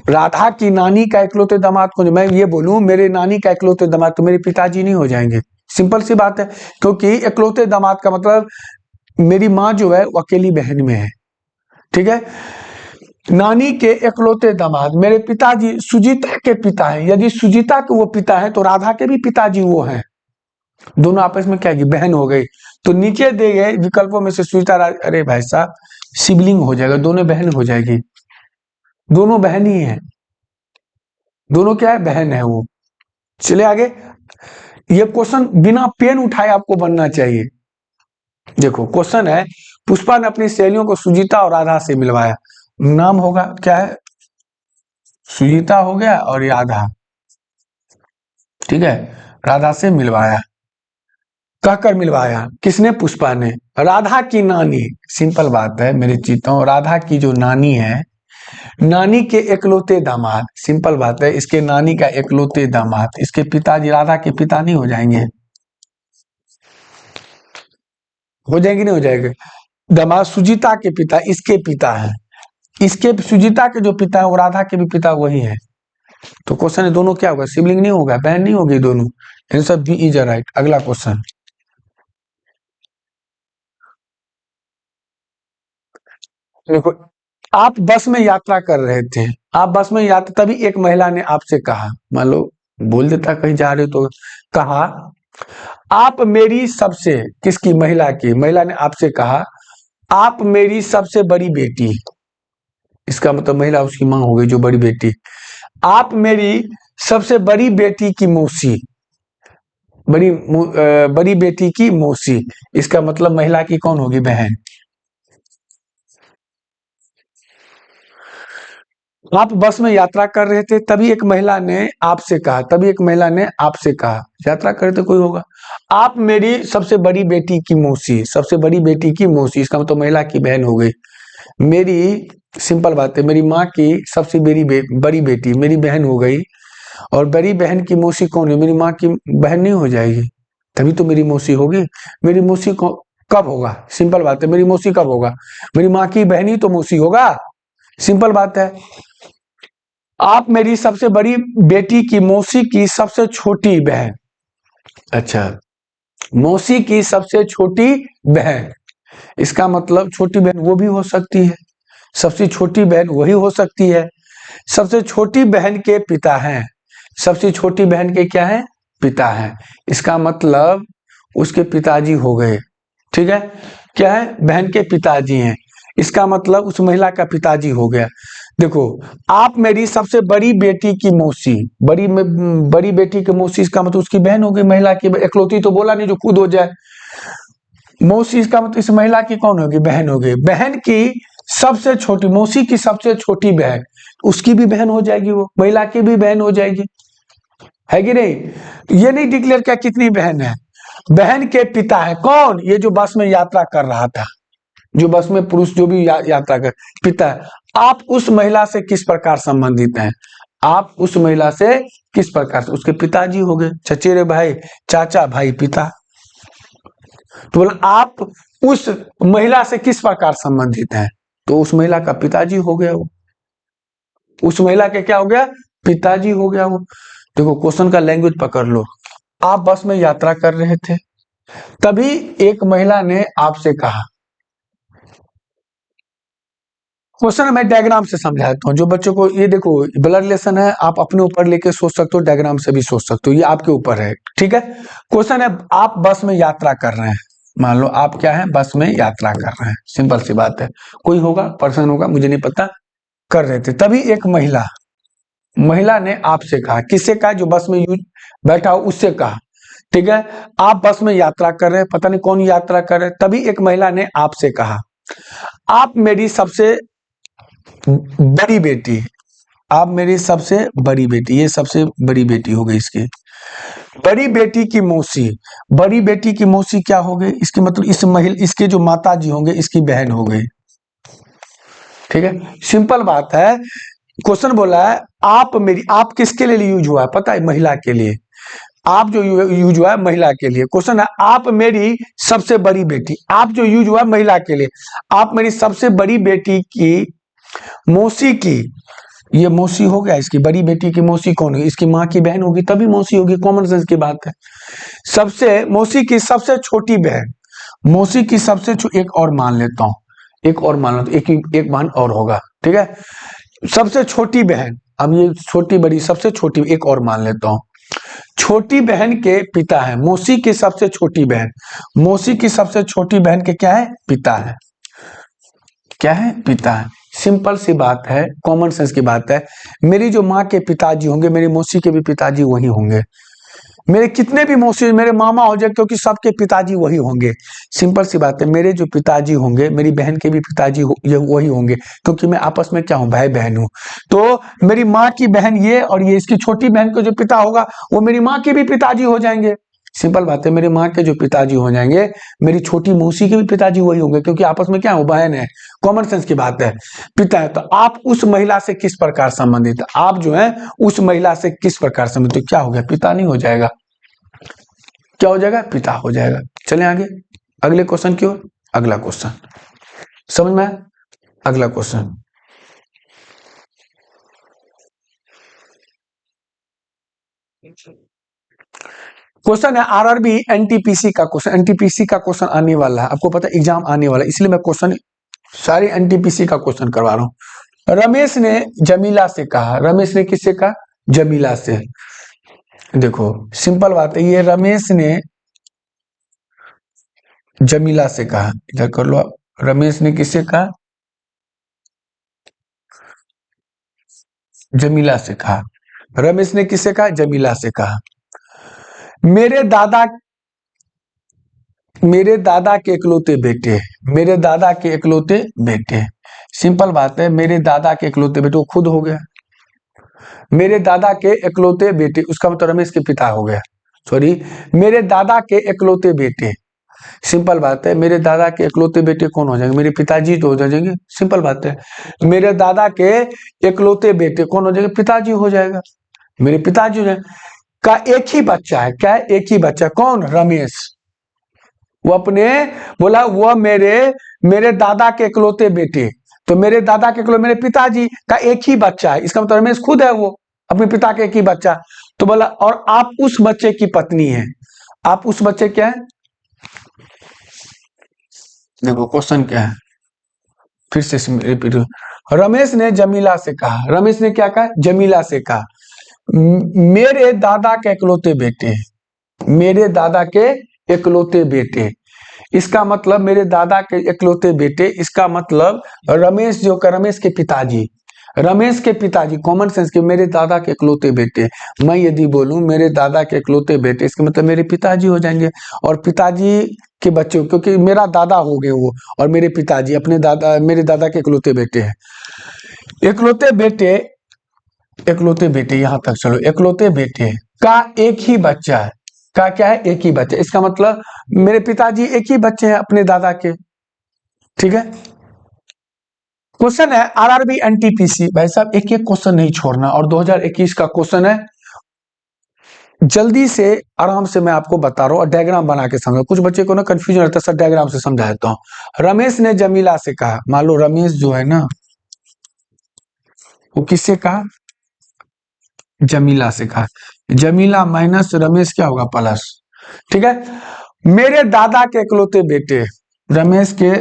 Speaker 1: राधा की नानी का इकलौते दामाद कौन, मैं ये बोलूं मेरे नानी का इकलौते दामाद, तो मेरे पिताजी नहीं हो जाएंगे। सिंपल सी बात है, क्योंकि इकलौते दामाद का मतलब मेरी माँ जो है वो अकेली बहन में है, ठीक है। नानी के इकलौते दामाद मेरे पिताजी सुजीता के पिता है, यदि सुजीता के वो पिता है तो राधा के भी पिताजी वो हैं, दोनों आपस में क्या की बहन हो गई। तो नीचे दिए गए विकल्पों में से सुजीता, अरे भाई साहब सिबलिंग हो जाएगा, दोनों बहन हो जाएगी, दोनों बहन ही है, दोनों क्या है, बहन है वो। चले आगे, ये क्वेश्चन बिना पेन उठाए आपको बनना चाहिए। देखो क्वेश्चन है, पुष्पा ने अपनी सहेलियों को सुजीता और राधा से मिलवाया, नाम होगा क्या है, सुजीता हो गया और राधा, ठीक है, राधा से मिलवाया, कहकर मिलवाया, किसने, पुष्पा ने। राधा की नानी, सिंपल बात है मेरे चित्तों, राधा की जो नानी है नानी के इकलौते दामाद, सिंपल बात है, इसके नानी का इकलौते दामाद, इसके पिताजी राधा के पिता नहीं हो जाएंगे? हो जाएंगे नहीं हो जाएंगे? दामाद सुजीता के पिता इसके पिता हैं, इसके सुजीता के जो पिता है वो राधा के भी पिता वही है। तो क्वेश्चन है दोनों क्या होगा? सिबलिंग नहीं होगा, बहन नहीं होगी दोनों। Answer B is right. अगला क्वेश्चन, देखो, आप बस में यात्रा कर रहे थे, आप बस में यात्रा, तभी एक महिला ने आपसे कहा, मान लो बोल देता कहीं जा रहे हो तो, कहा आप मेरी सबसे, किसकी? महिला की। महिला ने आपसे कहा आप मेरी सबसे बड़ी बेटी, इसका मतलब महिला उसकी मां हो गई, जो बड़ी बेटी। आप मेरी सबसे बड़ी बेटी की मौसी, बड़ी बेटी की मौसी, इसका मतलब महिला की कौन होगी? बहन। आप बस में यात्रा कर रहे थे, तभी एक महिला ने आपसे कहा, तभी एक महिला ने आपसे कहा, यात्रा कर रहे थे कोई होगा, आप मेरी सबसे बड़ी बेटी की मौसी, सबसे बड़ी बेटी की मौसी, इसका मतलब महिला की बहन हो गई। मेरी, सिंपल बात है, मेरी माँ की सबसे बड़ी बेटी मेरी बहन हो गई, और बड़ी बहन की मौसी कौन है? मेरी माँ की बहन नहीं हो जाएगी? तभी तो मेरी मौसी होगी। मेरी मौसी को कब होगा? सिंपल बात है, मेरी मौसी कब होगा? मेरी माँ की बहन ही तो मौसी होगा, सिंपल बात है। आप मेरी सबसे बड़ी बेटी की मौसी की सबसे छोटी बहन, अच्छा, मौसी की सबसे छोटी बहन, इसका मतलब छोटी बहन वो भी हो सकती है, सबसे छोटी बहन वही हो सकती है। सबसे छोटी बहन के पिता हैं, सबसे छोटी बहन के क्या है? पिता हैं, इसका मतलब उसके पिताजी हो गए, ठीक है। क्या है? बहन के पिताजी हैं, इसका मतलब उस महिला का पिताजी हो गया। देखो, आप मेरी सबसे बड़ी बेटी की मौसी, बड़ी बेटी की मौसी, इसका मतलब उसकी बहन हो गई, महिला की इकलौती तो बोला नहीं जो खुद हो जाए। मौसी, इसका मतलब इस महिला की कौन होगी? बहन हो गई। बहन की सबसे छोटी, मौसी की सबसे छोटी बहन, उसकी भी बहन हो जाएगी, वो महिला की भी बहन हो जाएगी, है कि नहीं? ये नहीं डिक्लेयर किया कितनी बहन है। बहन के पिता है कौन? ये जो बस में यात्रा कर रहा था, जो बस में पुरुष जो भी यात्रा कर, पिता है। आप उस महिला से किस प्रकार संबंधित हैं? आप उस महिला से किस प्रकार से? उसके पिताजी हो गए, चचेरे भाई, चाचा, भाई, पिता। तो बोला आप उस महिला से किस प्रकार संबंधित हैं? तो उस महिला का पिताजी हो गया वो, उस महिला के क्या हो गया? पिताजी हो गया वो। देखो, क्वेश्चन का लैंग्वेज पकड़ लो। आप बस में यात्रा कर रहे थे, तभी एक महिला ने आपसे कहा, क्वेश्चन मैं डायग्राम से समझाता हूँ जो बच्चों को, ये देखो ब्लड रिलेशन है, आप अपने ऊपर लेके सोच सकते हो, डायग्राम से भी सोच सकते हो, ये आपके ऊपर है, ठीक है। क्वेश्चन है, आप बस में यात्रा कर रहे हैं, मान लो आप क्या है? बस में यात्रा कर रहे हैं, सिंपल सी बात है, कोई होगा, पर्सन होगा, मुझे नहीं पता, कर रहे थे, तभी एक महिला ने आपसे कहा, किससे कहा? जो बस में बैठा हो उससे कहा, ठीक है। आप बस में यात्रा कर रहे हैं, पता नहीं कौन यात्रा कर रहे हैं, तभी एक महिला ने आपसे कहा आप मेरी सबसे बड़ी बेटी, आप मेरी सबसे बड़ी बेटी, ये सबसे बड़ी बेटी हो गई इसकी, बड़ी बेटी की मौसी, बड़ी बेटी की मौसी क्या हो गई? इसकी मतलब इस महिला, इसके जो माता जी होंगे, इसकी बहन हो गई, ठीक है, सिंपल बात है। क्वेश्चन बोला है आप मेरी, आप किसके लिए यूज हुआ है पता है? महिला के लिए, आप जो यूज हुआ है महिला के लिए। क्वेश्चन है आप मेरी सबसे बड़ी बेटी, आप जो यूज हुआ है महिला के लिए, आप मेरी सबसे बड़ी बेटी की मौसी की, ये मौसी हो गया, इसकी बड़ी बेटी की मौसी कौन होगी? इसकी माँ की बहन होगी, तभी मौसी होगी, कॉमन सेंस की बात है। सबसे, मौसी की सबसे छोटी बहन, मौसी की सबसे एक और मान लेता हूं, एक और मान लेता हूं, एक बहन और होगा, ठीक है। सबसे छोटी बहन, अब ये छोटी बड़ी सबसे छोटी एक और मान लेता हूं, छोटी बहन के पिता है, मौसी की सबसे छोटी बहन, मौसी की सबसे छोटी बहन के क्या है? पिता है, क्या है? पिता है। सिंपल सी बात है, कॉमन सेंस की बात है। मेरी जो माँ के पिताजी होंगे, मेरी मौसी के भी पिताजी वही होंगे, मेरे कितने भी मौसी, मेरे मामा हो जाए, क्योंकि सबके पिताजी वही होंगे। सिंपल सी बात है, मेरे जो पिताजी होंगे, मेरी बहन के भी पिताजी ये वही होंगे, क्योंकि मैं आपस में क्या हूँ? भाई बहन हूँ। तो मेरी माँ की बहन ये, और ये इसकी छोटी बहन को जो पिता होगा वो मेरी माँ के भी पिताजी हो जाएंगे, सिंपल बात है, मेरी माँ के जो पिताजी हो जाएंगे, मेरी छोटी मौसी के भी पिताजी वही होंगे, क्योंकि आपस में क्या हो, बहन है, कॉमन सेंस की बात है, पिता है। तो आप उस महिला से किस प्रकार संबंधित, आप जो है उस महिला से किस प्रकार संबंधित, तो क्या हो गया, पिता नहीं हो जाएगा, क्या हो जाएगा, पिता हो जाएगा। चलें आगे अगले क्वेश्चन की ओर। अगला क्वेश्चन समझ में आया? अगला क्वेश्चन, क्वेश्चन है आरआरबी एनटीपीसी का क्वेश्चन। एनटीपीसी का क्वेश्चन आने वाला है, आपको पता है एग्जाम आने वाला है, इसलिए मैं क्वेश्चन सारे एनटीपीसी का क्वेश्चन करवा रहा हूं। रमेश ने जमीला से कहा, रमेश ने किससे कहा, जमीला से। देखो सिंपल बात है, ये रमेश ने जमीला से कहा, इधर कर लो आप, रमेश ने किससे कहा, जमीला से कहा। रमेश ने किससे कहा, जमीला से कहा। मेरे दादा के इकलौते बेटे, मेरे दादा के इकलौते बेटे, सिंपल बात है, मेरे दादा के इकलौते बेटे, वो खुद हो गया, मेरे दादा के इकलौते बेटे, उसका मतलब रमेश के पिता हो गया, सॉरी, मेरे दादा के इकलौते बेटे। सिंपल बात है, मेरे दादा के इकलौते बेटे कौन हो जाएंगे, मेरे पिताजी तो हो जाएंगे, सिंपल बात है। मेरे दादा के इकलौते बेटे कौन हो जाएंगे, पिताजी हो जाएगा, मेरे पिताजी हो जाएंगे। का एक ही बच्चा है, क्या है, एक ही बच्चा, कौन, रमेश। वो अपने बोला वह मेरे दादा के इकलौते बेटे, तो मेरे दादा के इकलौते, मेरे पिताजी का एक ही बच्चा है, इसका मतलब रमेश खुद है, वो अपने पिता के एक ही बच्चा। तो बोला और आप उस बच्चे की पत्नी है, आप उस बच्चे क्या है, देखो क्वेश्चन क्या है, फिर से रिपीट। रमेश ने जमीला से कहा, रमेश ने क्या कहा, जमीला से कहा, मेरे दादा के इकलौते बेटे, मेरे दादा के इकलौते बेटे, इसका मतलब मेरे दादा के इकलौते बेटे, इसका मतलब रमेश जो का, रमेश के पिताजी, रमेश के पिताजी, कॉमन सेंस के, मेरे दादा के इकलौते बेटे। मैं यदि बोलूं मेरे दादा के इकलौते बेटे, इसका मतलब मेरे पिताजी हो जाएंगे, और पिताजी के बच्चे, क्योंकि मेरा दादा हो गए वो, और मेरे पिताजी अपने दादा, मेरे दादा के इकलौते बेटे हैं। इकलौते बेटे, इकलौते बेटे, यहां तक चलो, इकलौते बेटे का एक ही बच्चा है, का क्या है, एक ही बच्चा, इसका मतलब मेरे पिताजी एक ही बच्चे हैं अपने दादा के, ठीक है। क्वेश्चन है आरआरबी एनटीपीसी, भाई साहब एक एक क्वेश्चन नहीं छोड़ना, और 2021 का क्वेश्चन है, जल्दी से आराम से मैं आपको बता रहा हूं, और डायग्राम बना के समझो, कुछ बच्चे को ना कंफ्यूजन रहता है, सर डायग्राम से समझा देता हूं। रमेश ने जमीला से कहा, मान लो रमेश जो है ना, वो किससे कहा, जमीला से कहा, जमीला माइनस रमेश क्या होगा, प्लस, ठीक है। मेरे दादा के इकलौते बेटे, रमेश के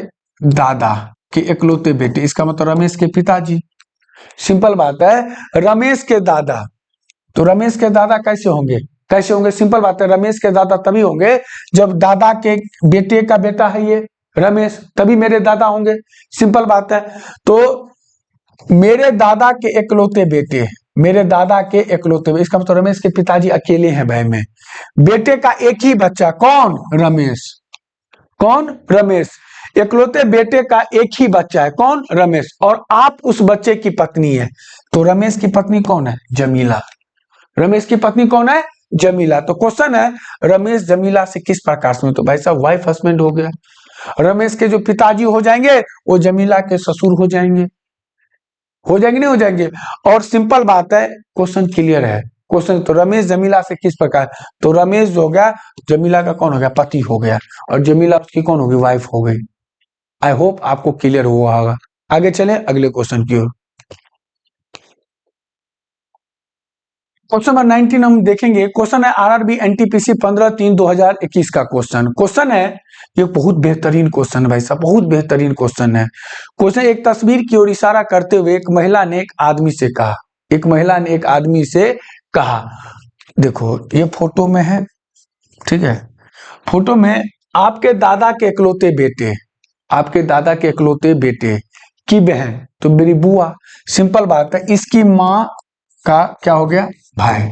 Speaker 1: दादा के इकलौते बेटे, इसका मतलब रमेश के पिताजी। सिंपल बात है, रमेश के दादा, तो रमेश के दादा कैसे होंगे, कैसे होंगे, सिंपल बात है, रमेश के दादा तभी होंगे जब दादा के बेटे का बेटा है ये रमेश, तभी मेरे दादा होंगे, सिंपल बात है। तो मेरे दादा के इकलौते बेटे, मेरे दादा के इकलौते, इसका मतलब रमेश के पिताजी अकेले हैं भाई में, बेटे का एक ही बच्चा, कौन, रमेश, कौन, रमेश, इकलौते बेटे का एक ही बच्चा है, कौन, रमेश, और आप उस बच्चे की पत्नी है, तो रमेश की पत्नी कौन है, जमीला, रमेश की पत्नी कौन है, जमीला। तो क्वेश्चन है रमेश जमीला से किस प्रकार से, तो भाई साहब वाइफ हस्बैंड हो गया, रमेश के जो पिताजी हो जाएंगे वो जमीला के ससुर हो जाएंगे, हो जाएंगे नहीं हो जाएंगे, और सिंपल बात है, क्वेश्चन क्लियर है, क्वेश्चन तो रमेश जमीला से किस प्रकार, तो रमेश जो हो गया जमीला का कौन हो गया, पति हो गया, और जमीला उसकी कौन होगी, वाइफ हो गई। आई होप आपको क्लियर हुआ होगा। आगे चले अगले क्वेश्चन की ओर। क्वेश्चन नंबर 19 हम देखेंगे, क्वेश्चन है आरआरबी एनटीपीसी 15/3/2021 का क्वेश्चन। क्वेश्चन है, ये बहुत बेहतरीन क्वेश्चन है भाई साहब, बहुत बेहतरीन क्वेश्चन है। क्वेश्चन, एक तस्वीर की ओर इशारा करते हुए एक महिला ने एक आदमी से कहा, एक महिला ने एक आदमी से कहा, देखो ये फोटो में है, ठीक है, फोटो में आपके दादा के इकलौते बेटे, आपके दादा के इकलौते बेटे की बहन, तो मेरी बुआ, सिंपल बात है, इसकी माँ का क्या हो गया, भाई।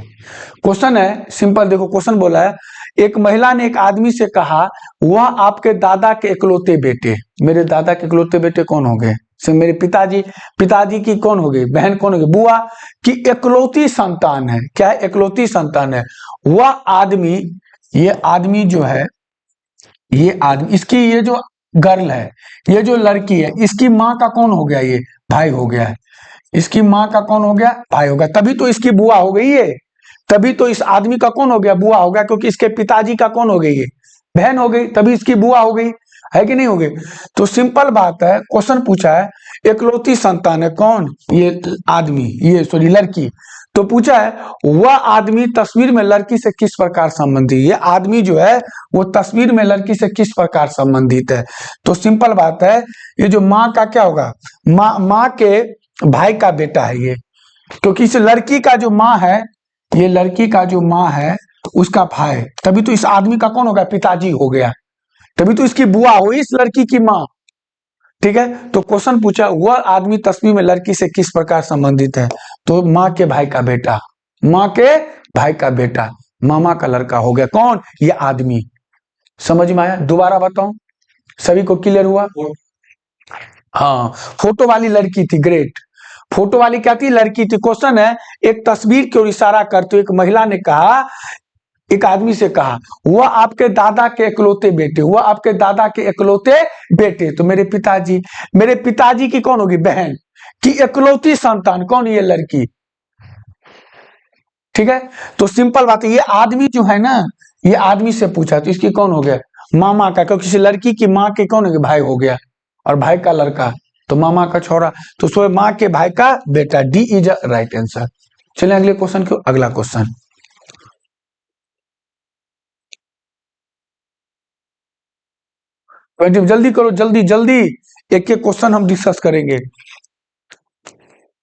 Speaker 1: क्वेश्चन है सिंपल, देखो क्वेश्चन बोला है, एक महिला ने एक आदमी से कहा, वह आपके दादा के इकलौते बेटे, मेरे दादा के इकलौते बेटे कौन हो गए, मेरे पिताजी, पिताजी की कौन हो गई, बहन कौन हो गई, बुआ की इकलौती संतान है, क्या है, इकलौती संतान है, वह आदमी ये आदमी जो है, ये आदमी, इसकी ये जो गर्ल है, ये जो लड़की है, इसकी माँ का कौन हो गया? ये भाई हो गया है। इसकी माँ का कौन हो गया? भाई हो गया। तभी तो इसकी बुआ हो गई है। तभी तो इस आदमी का कौन हो गया? बुआ हो गया, क्योंकि इसके पिताजी का कौन हो गई? है बहन हो गई, तभी इसकी बुआ हो गई। है कि नहीं हो गई? तो सिंपल बात है, क्वेश्चन पूछा है इकलौती संतान है कौन? ये आदमी, ये सॉरी लड़की। तो पूछा है वह आदमी तस्वीर में लड़की से किस प्रकार संबंधित? ये आदमी जो है वो तस्वीर में लड़की से किस प्रकार संबंधित है? तो सिंपल बात है, ये जो माँ का क्या होगा? माँ के भाई का बेटा है ये, क्योंकि इस लड़की का जो माँ है, ये लड़की का जो माँ है उसका भाई, तभी तो इस आदमी का कौन हो गया? पिताजी हो गया। तभी तो इसकी बुआ हुई इस लड़की की माँ। ठीक है, तो क्वेश्चन पूछा वह आदमी तस्वीर में लड़की से किस प्रकार संबंधित है? तो माँ के भाई का बेटा, माँ के भाई का बेटा, मामा का लड़का हो गया कौन? ये आदमी। समझ में आया? दोबारा बताऊं, सभी को क्लियर हुआ? हाँ, फोटो वाली लड़की थी, ग्रेट। फोटो वाली क्या थी? लड़की थी। क्वेश्चन है एक तस्वीर की ओर इशारा करते हुए एक महिला ने कहा, एक आदमी से कहा वह आपके दादा के इकलौते बेटे, वह आपके दादा के इकलौते बेटे। तो मेरे पिताजी की कौन होगी? बहन की इकलौती संतान कौन? ये लड़की। ठीक है, तो सिंपल बात है, ये आदमी जो है ना, ये आदमी से पूछा तो इसकी कौन हो गया? मामा का, क्योंकि किसी लड़की की माँ के कौन हो गया? भाई हो गया, और भाई का लड़का तो मामा का छोरा, तो सो माँ के भाई का बेटा। D is right answer. चलिए अगले क्वेश्चन को, अगला क्वेश्चन। जल्दी करो, जल्दी जल्दी, एक एक क्वेश्चन हम डिस्कस करेंगे।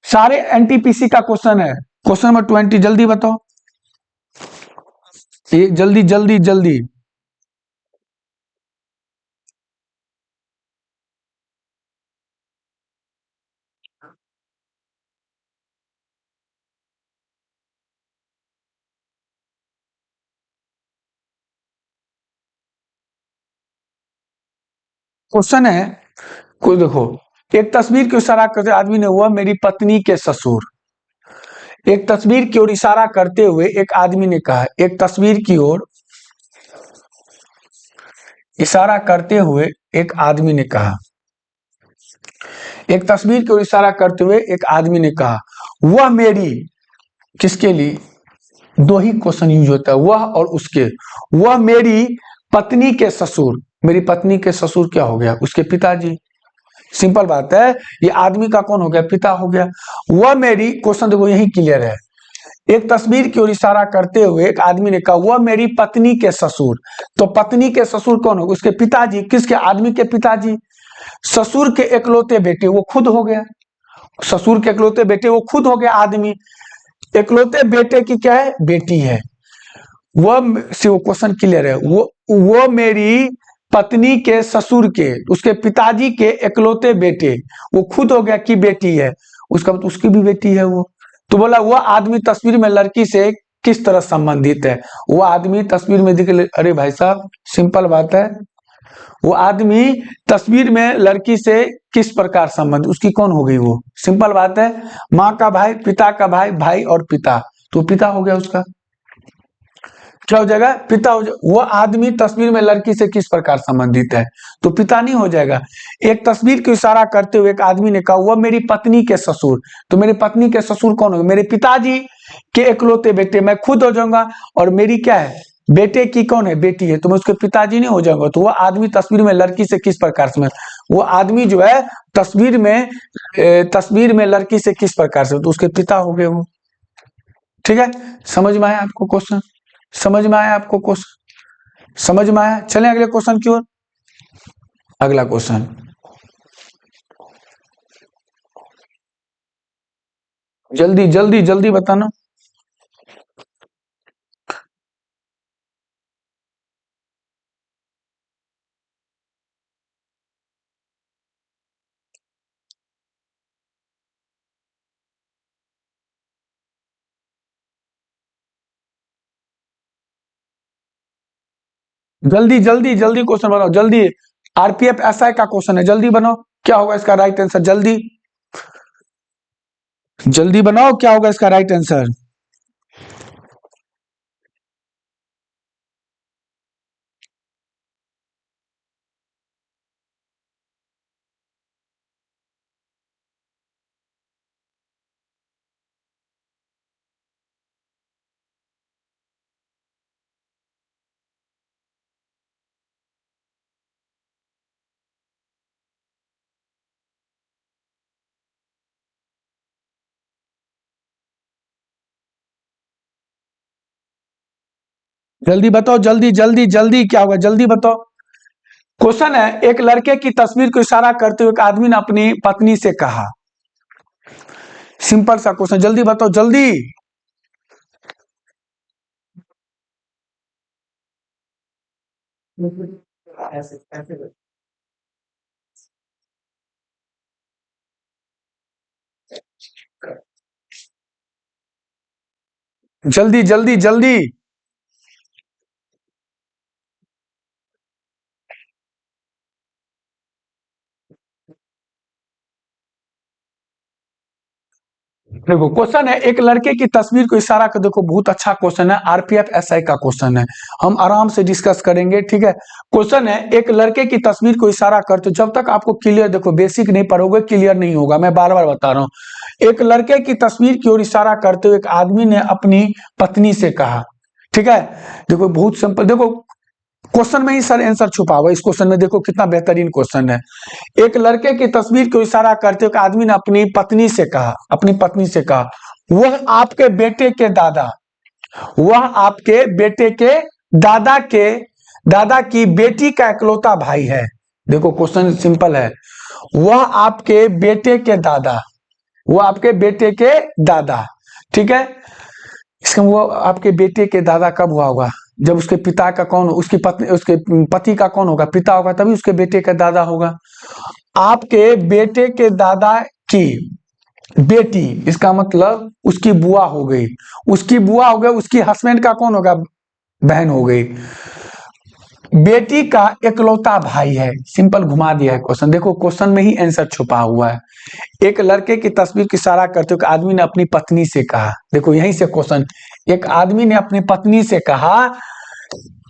Speaker 1: सारे एनटीपीसी का क्वेश्चन है। क्वेश्चन नंबर 20, जल्दी बताओ, ये जल्दी जल्दी जल्दी। क्वेश्चन है, कोई देखो, एक तस्वीर की इशारा करते आदमी ने, हुआ मेरी पत्नी के ससुर। एक तस्वीर की ओर इशारा करते हुए एक आदमी ने कहा, एक तस्वीर की ओर इशारा करते हुए एक आदमी ने कहा, एक तस्वीर की ओर इशारा करते हुए एक आदमी ने कहा वह मेरी, किसके लिए? दो ही क्वेश्चन यूज होता है, वह और उसके। वह मेरी पत्नी के ससुर, मेरी पत्नी के ससुर क्या हो गया? उसके पिताजी। सिंपल बात है, ये आदमी का कौन हो गया? पिता हो गया। वह मेरी, क्वेश्चन देखो यही क्लियर है। एक तस्वीर की ओर इशारा करते हुए एक आदमी ने कहा वह मेरी पत्नी के ससुर। तो पत्नी के ससुर कौन हो? उसके पिताजी। किसके? आदमी के पिताजी। ससुर के इकलौते बेटे वो खुद हो गया, ससुर के इकलौते बेटे वो खुद हो गया आदमी। इकलौते बेटे की क्या है? बेटी है। वह क्वेश्चन क्लियर है, वो मेरी पत्नी के ससुर के, उसके पिताजी के इकलौते बेटे, वो खुद हो गया कि बेटी है, उसका मतलब उसकी भी बेटी है वो। तो बोला वह आदमी तस्वीर में लड़की से किस तरह संबंधित है? वो आदमी तस्वीर में दिख, अरे भाई साहब सिंपल बात है, वो आदमी तस्वीर में लड़की से किस प्रकार संबंध, उसकी कौन हो गई? वो सिंपल बात है, माँ का भाई, पिता का भाई, भाई और पिता, तो पिता हो गया उसका। क्या हो जाएगा? पिता हो जाएगा। वो आदमी तस्वीर में लड़की से किस प्रकार संबंधित है? तो पिता नहीं हो जाएगा। एक तस्वीर को इशारा करते हुए एक आदमी ने कहा वह मेरी पत्नी के ससुर। तो मेरी पत्नी के ससुर कौन होगा? मेरे पिताजी के इकलौते बेटे, मैं खुद हो जाऊंगा, और मेरी क्या है? बेटे की कौन है? बेटी है, तो मैं उसके पिताजी नहीं हो जाऊंगा। तो वह आदमी तस्वीर में लड़की से किस प्रकार से, वो आदमी जो है तस्वीर में लड़की से किस प्रकार से, तो उसके पिता हो गए वो। ठीक है, समझ में आया आपको क्वेश्चन? समझ में आया आपको क्वेश्चन? समझ में आया? चलें अगले क्वेश्चन की ओर। अगला क्वेश्चन, जल्दी जल्दी जल्दी बताना। जल्दी जल्दी जल्दी क्वेश्चन बनाओ, जल्दी। आरपीएफ एसआई का क्वेश्चन है, जल्दी बनाओ, क्या होगा इसका राइट आंसर? जल्दी जल्दी बनाओ, क्या होगा इसका राइट आंसर? जल्दी बताओ, जल्दी जल्दी जल्दी, क्या होगा, जल्दी बताओ। क्वेश्चन है, एक लड़के की तस्वीर को इशारा करते हुए एक आदमी ने अपनी पत्नी से कहा। सिंपल सा क्वेश्चन, जल्दी बताओ जल्दी। जल्दी जल्दी जल्दी। देखो क्वेश्चन है, एक लड़के की तस्वीर को इशारा कर, देखो बहुत अच्छा क्वेश्चन है, आरपीएफ एसआई का क्वेश्चन है, हम आराम से डिस्कस करेंगे, ठीक है। क्वेश्चन है, एक लड़के की तस्वीर को इशारा करते, जब तक आपको क्लियर, देखो बेसिक नहीं पढ़ोगे क्लियर नहीं होगा, मैं बार बार बता रहा हूं। एक लड़के की तस्वीर की ओर इशारा करते हुए एक आदमी ने अपनी पत्नी से कहा, ठीक है। देखो बहुत सिंपल, देखो क्वेश्चन में ही सर आंसर छुपा हुआ है, इस क्वेश्चन में देखो कितना बेहतरीन क्वेश्चन है। एक लड़के की तस्वीर को इशारा करते हुए आदमी ने अपनी पत्नी से कहा, अपनी पत्नी से कहा, वह आपके बेटे के दादा, वह आपके बेटे के दादा के दादा की बेटी का इकलौता भाई है। देखो क्वेश्चन सिंपल है, वह आपके बेटे के दादा, वो आपके बेटे के दादा, ठीक है। इसका वो आपके बेटे के दादा कब हुआ होगा, जब उसके पिता का कौन, उसकी पत्नी, उसके पति का कौन होगा, पिता होगा, तभी उसके बेटे का दादा होगा। आपके बेटे के दादा की बेटी, इसका मतलब उसकी बुआ हो गई, उसकी बुआ हो गई, उसकी हस्बैंड का कौन होगा, बहन हो गई, बेटी का इकलौता भाई है। सिंपल घुमा दिया है क्वेश्चन, देखो क्वेश्चन में ही आंसर छुपा हुआ है। एक लड़के की तस्वीर की इशारा करते हुए आदमी ने अपनी पत्नी से कहा, देखो यहीं से क्वेश्चन, एक आदमी ने अपनी पत्नी से कहा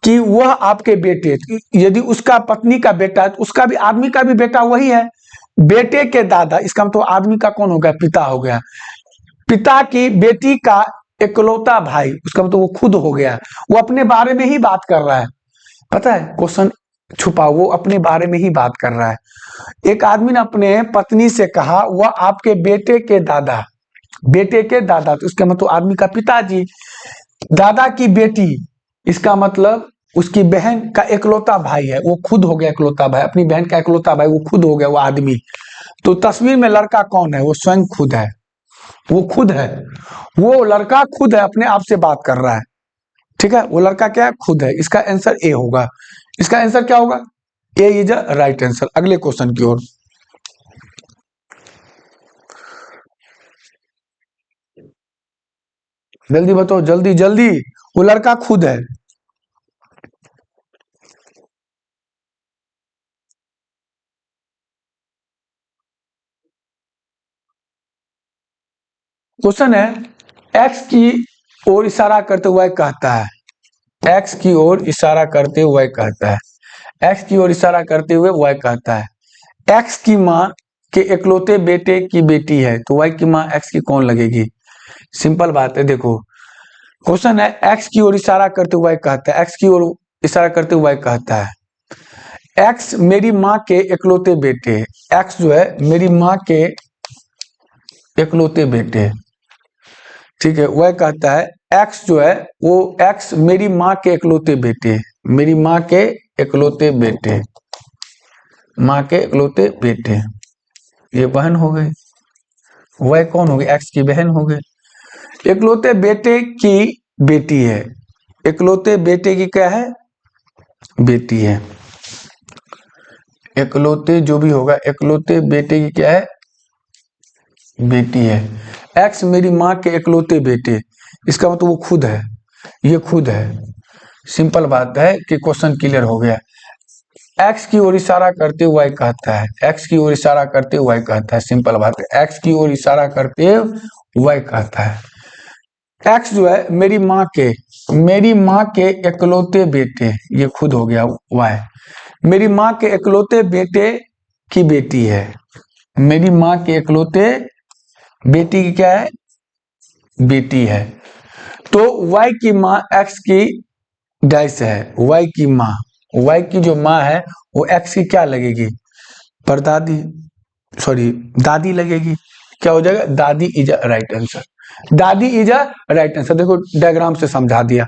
Speaker 1: कि वह आपके बेटे, यदि उसका पत्नी का बेटा है तो उसका भी, आदमी का भी बेटा वही है, बेटे के दादा, इसका मतलब तो आदमी का कौन हो गया, पिता हो गया, पिता की बेटी का इकलौता भाई, उसका मतलब वो खुद हो गया, वो अपने बारे में ही बात कर रहा है, पता है क्वेश्चन छुपा, वो अपने बारे में ही बात कर रहा है। एक आदमी ने अपने पत्नी से कहा, वह आपके बेटे के दादा, बेटे के दादा, तो उसका मतलब आदमी का पिताजी, दादा की बेटी, इसका मतलब उसकी बहन का इकलौता भाई है, वो खुद हो गया इकलौता भाई, अपनी बहन का इकलौता भाई, वो खुद हो गया वो आदमी। तो तस्वीर में लड़का कौन है, वो स्वयं खुद है, वो खुद है, वो लड़का खुद है, अपने आप से बात कर रहा है, ठीक है। वो लड़का क्या है, खुद है, इसका आंसर ए होगा, इसका आंसर क्या होगा, ए इज अ राइट आंसर। अगले क्वेश्चन की ओर, जल्दी बताओ जल्दी जल्दी, वो लड़का खुद है। क्वेश्चन है, एक्स की ओर इशारा करते हुए कहता है, एक्स की ओर इशारा करते हुए कहता है, एक्स की ओर इशारा करते हुए वह कहता है, एक्स की माँ के इकलौते बेटे की बेटी है, तो वाई की माँ एक्स की कौन लगेगी। सिंपल बात है, देखो क्वेश्चन है, एक्स की ओर इशारा करते हुए कहता है, एक्स की ओर इशारा करते हुए कहता है, एक्स मेरी माँ के इकलौते बेटे, एक्स जो है मेरी माँ के इकलौते बेटे, ठीक है। वह कहता है, एक्स जो है वो, एक्स मेरी माँ के इकलौते बेटे, मेरी माँ के इकलौते बेटे, माँ के इकलौते बेटे, ये बहन हो गई, वह कौन हो गई, एक्स की बहन हो गई। इकलौते बेटे की बेटी है, इकलौते बेटे की क्या है, बेटी है, इकलौते जो भी होगा, इकलौते बेटे की क्या है, बेटी है। एक्स मेरी माँ के इकलौते बेटे, इसका मतलब वो खुद है, ये खुद है। सिंपल बात है कि क्वेश्चन क्लियर हो गया। एक्स की ओर इशारा करते हुए कहता है, एक्स की ओर इशारा करते हुए कहता है, सिंपल बात है, एक्स की ओर इशारा करते हुए कहता है, एक्स जो है मेरी माँ के इकलौते बेटे, ये खुद हो गया वाई, मेरी माँ के इकलौते बेटे की बेटी है, मेरी माँ के इकलौते बेटी की क्या है, बेटी है। तो वाई की माँ एक्स की डैश है, वाई की माँ, वाई की जो माँ है वो एक्स की क्या लगेगी, परदादी, सॉरी दादी लगेगी, क्या हो जाएगा, दादी इज अ राइट आंसर। दादी इज अ राइट आंसर। देखो डायग्राम से समझा दिया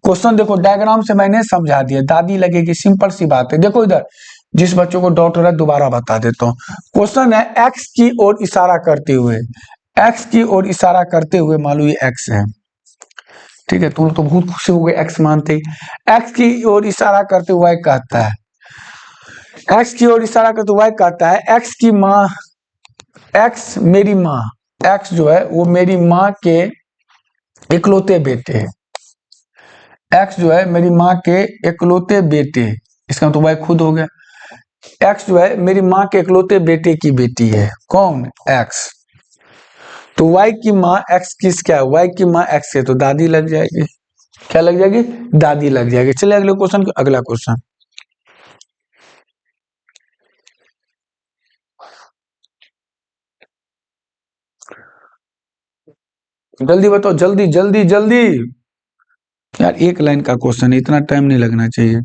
Speaker 1: क्वेश्चन, देखो डायग्राम से मैंने समझा दिया, दादी लगेगी, सिंपल सी बात है। देखो इधर जिस बच्चों को डाउट हो रहा है दोबारा बता देता हूँ। क्वेश्चन है एक्स की ओर इशारा करते हुए, एक्स की ओर इशारा करते हुए, मान लो ये एक्स है, ठीक है, तुम तो बहुत खुशी हो गए एक्स मानते ही। एक्स की ओर इशारा करते हुए वाई कहता है, एक्स की ओर इशारा करते हुए वाई कहता है एक्स की माँ, एक्स मेरी माँ, एक्स जो है वो मेरी माँ के इकलौते बेटे हैं, एक्स जो है मेरी माँ के इकलौते बेटे, इसका तो वाई खुद हो गया। एक्स जो है मेरी माँ के इकलौते बेटे की बेटी है, कौन? एक्स। तो वाई की माँ एक्स किस क्या है? वाई की माँ एक्स है, तो दादी लग जाएगी। क्या लग जाएगी? दादी लग जाएगी। चलिए अगले क्वेश्चन, अगला क्वेश्चन जल्दी बताओ, जल्दी जल्दी जल्दी यार, एक लाइन का क्वेश्चन है, इतना टाइम नहीं लगना चाहिए।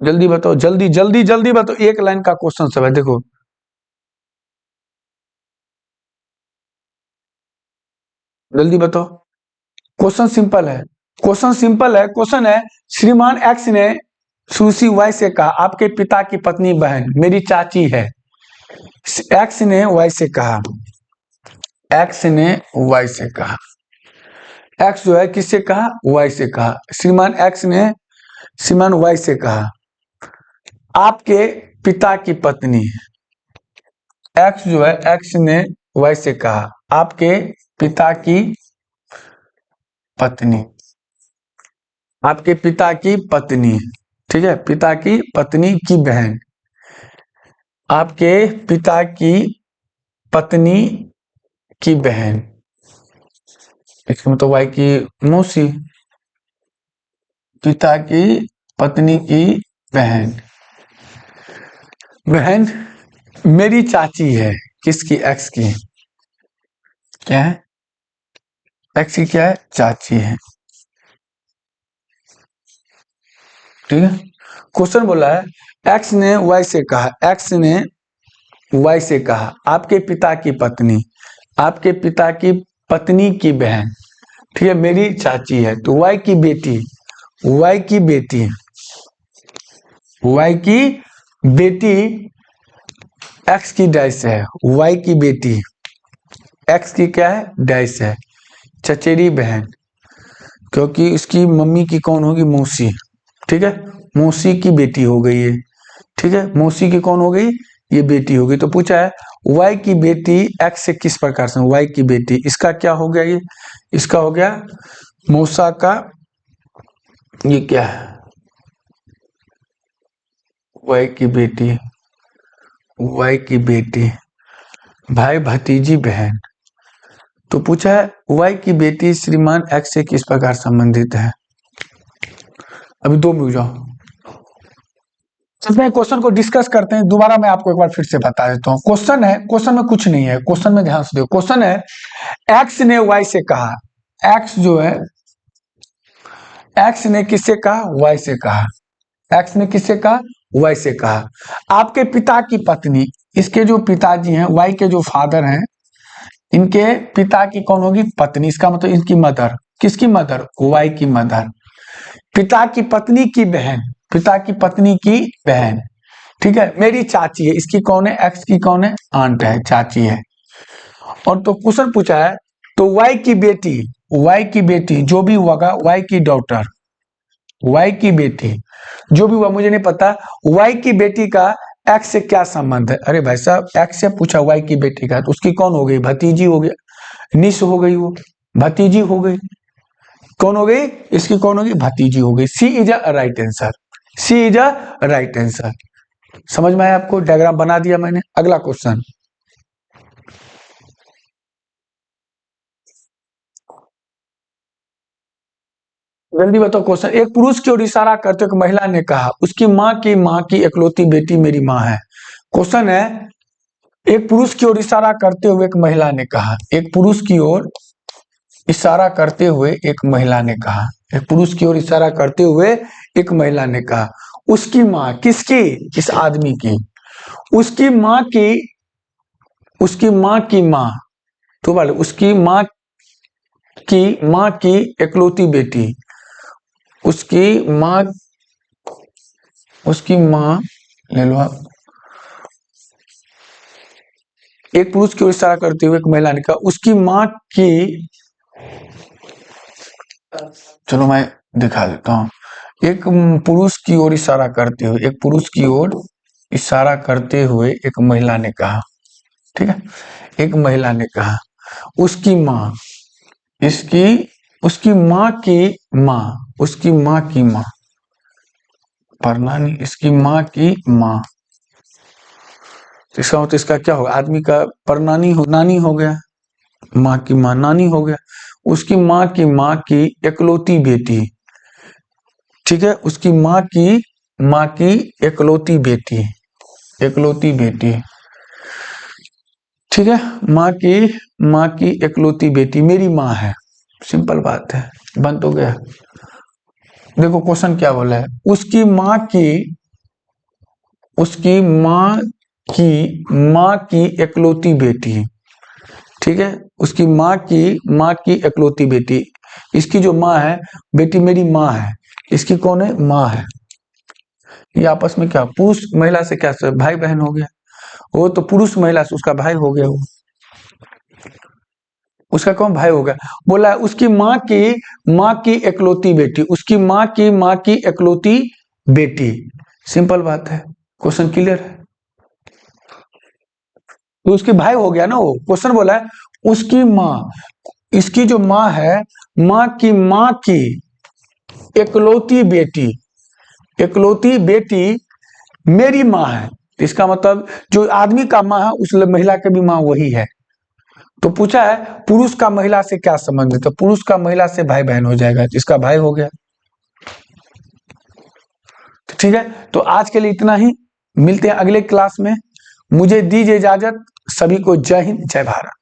Speaker 1: जल्दी बताओ, जल्दी जल्दी जल्दी बताओ, एक लाइन का क्वेश्चन सब है। देखो जल्दी बताओ, क्वेश्चन सिंपल है, क्वेश्चन सिंपल है। क्वेश्चन है श्रीमान एक्स ने सुश्री वाई से कहा आपके पिता की पत्नी बहन मेरी चाची है। एक्स ने वाई से कहा, एक्स ने वाई से कहा, एक्स जो है किससे कहा? वाई से कहा। श्रीमान एक्स ने श्रीमान वाई से कहा आपके पिता की पत्नी, एक्स जो है एक्स ने वाई से कहा आपके पिता की पत्नी, आपके पिता की पत्नी, ठीक है, पिता की पत्नी की बहन, आपके पिता की पत्नी की बहन, इसमें तो वाई की मौसी, पिता की पत्नी की बहन, बहन मेरी चाची है, किसकी? एक्स की। क्या है? एक्स की क्या है? चाची है, ठीक है। क्वेश्चन बोला है एक्स ने वाई से कहा, एक्स ने वाई से कहा आपके पिता की पत्नी, आपके पिता की पत्नी की बहन, ठीक है, मेरी चाची है। तो वाई की बेटी, वाई की बेटी, वाई की बेटी एक्स की डैश है, वाई की बेटी एक्स की क्या है? डैश है, चचेरी बहन, क्योंकि इसकी मम्मी की कौन होगी? मौसी, ठीक है, मौसी की बेटी हो गई है, ठीक है, मौसी की कौन हो गई? ये बेटी हो गई। तो पूछा है वाई की बेटी एक्स से किस प्रकार से, वाई की बेटी, इसका क्या हो गया? ये इसका हो गया मौसा का, ये क्या है? वाई की बेटी, वाई की बेटी, भाई भतीजी बहन। तो पूछा है वाई की बेटी श्रीमान एक्स से किस प्रकार संबंधित है। अभी 2 मिनट जाओ, चलते हैं क्वेश्चन को डिस्कस करते हैं। दोबारा मैं आपको एक बार फिर से बता देता हूँ। क्वेश्चन है, क्वेश्चन में कुछ नहीं है, क्वेश्चन में ध्यान से देखो। क्वेश्चन है एक्स ने वाई से कहा, एक्स जो है एक्स ने किससे कहा? वाई से कहा, एक्स ने किससे कहा? वाई से कहा आपके पिता की पत्नी, इसके जो पिताजी हैं, वाई के जो फादर हैं, इनके पिता की कौन होगी? पत्नी, इसका मतलब इनकी मदर, किसकी मदर? वाई की मदर, पिता की पत्नी की बहन, पिता की पत्नी की बहन, ठीक है, मेरी चाची है, इसकी कौन है? एक्स की कौन है? आंट है, चाची है। और तो क्वेश्चन पूछा है तो वाई की बेटी, वाई की बेटी जो भी होगा, वाई की डॉटर, वाई की बेटी जो भी हुआ मुझे नहीं पता, वाई की बेटी का एक्स से क्या संबंध है? अरे भाई साहब, एक्स से पूछा वाई की बेटी का, तो उसकी कौन हो गई? भतीजी हो गया, निस हो गई, वो भतीजी हो गई, कौन हो गई? इसकी कौन होगी? भतीजी हो गई। C is a right answer, C is a right answer. समझ में आया आपको? डायग्राम बना दिया मैंने। अगला क्वेश्चन, जल्दी बताओ क्वेश्चन। एक पुरुष की ओर इशारा करते हुए महिला ने कहा उसकी माँ की इकलौती बेटी मेरी माँ है। क्वेश्चन है एक पुरुष की ओर इशारा करते हुए एक महिला ने कहा, एक पुरुष की ओर इशारा करते हुए एक महिला ने कहा, एक पुरुष की ओर इशारा करते हुए एक महिला ने कहा उसकी माँ, किसकी? इस आदमी की, उसकी माँ की, उसकी माँ की माँ, तो बोले उसकी माँ की इकलौती बेटी, उसकी माँ ले लो आप। एक पुरुष की ओर इशारा करते हुए एक महिला ने कहा उसकी माँ की, चलो मैं दिखा देता हूँ। एक पुरुष की ओर इशारा करते हुए, एक पुरुष की ओर इशारा करते हुए एक महिला ने कहा, ठीक है, एक महिला ने कहा उसकी माँ, उसकी माँ की माँ, उसकी माँ की माँ, परनानी, इसकी माँ की माँ, इसका मतलब इसका क्या होगा, आदमी का परनानी नानी हो गया, माँ की माँ नानी हो गया। उसकी माँ की इकलौती बेटी, ठीक है, उसकी माँ की इकलौती बेटी, ठीक है, माँ की इकलौती बेटी मेरी माँ है। सिंपल बात है, बन तो गया। देखो क्वेश्चन क्या बोला है, उसकी माँ की इकलौती बेटी, ठीक है, उसकी माँ की इकलौती बेटी, इसकी जो माँ है, बेटी मेरी माँ है, इसकी कौन है, माँ है। ये आपस में क्या, पुरुष महिला से क्या भाई बहन हो गया, वो तो पुरुष महिला से उसका भाई हो गया, वो उसका कौन भाई हो गया। बोला उसकी माँ की इकलौती बेटी, उसकी माँ की इकलौती बेटी, सिंपल बात है, क्वेश्चन क्लियर है। तो उसके भाई हो गया ना वो। क्वेश्चन बोला है उसकी माँ, इसकी जो माँ है, माँ की इकलौती बेटी मेरी माँ है। इसका मतलब जो आदमी का माँ है उस महिला की भी माँ वही है। तो पूछा है पुरुष का महिला से क्या संबंध है, तो पुरुष का महिला से भाई बहन हो जाएगा, इसका भाई हो गया। ठीक है, तो आज के लिए इतना ही, मिलते हैं अगले क्लास में। मुझे दीजिए इजाजत, सभी को जय हिंद जय भारत।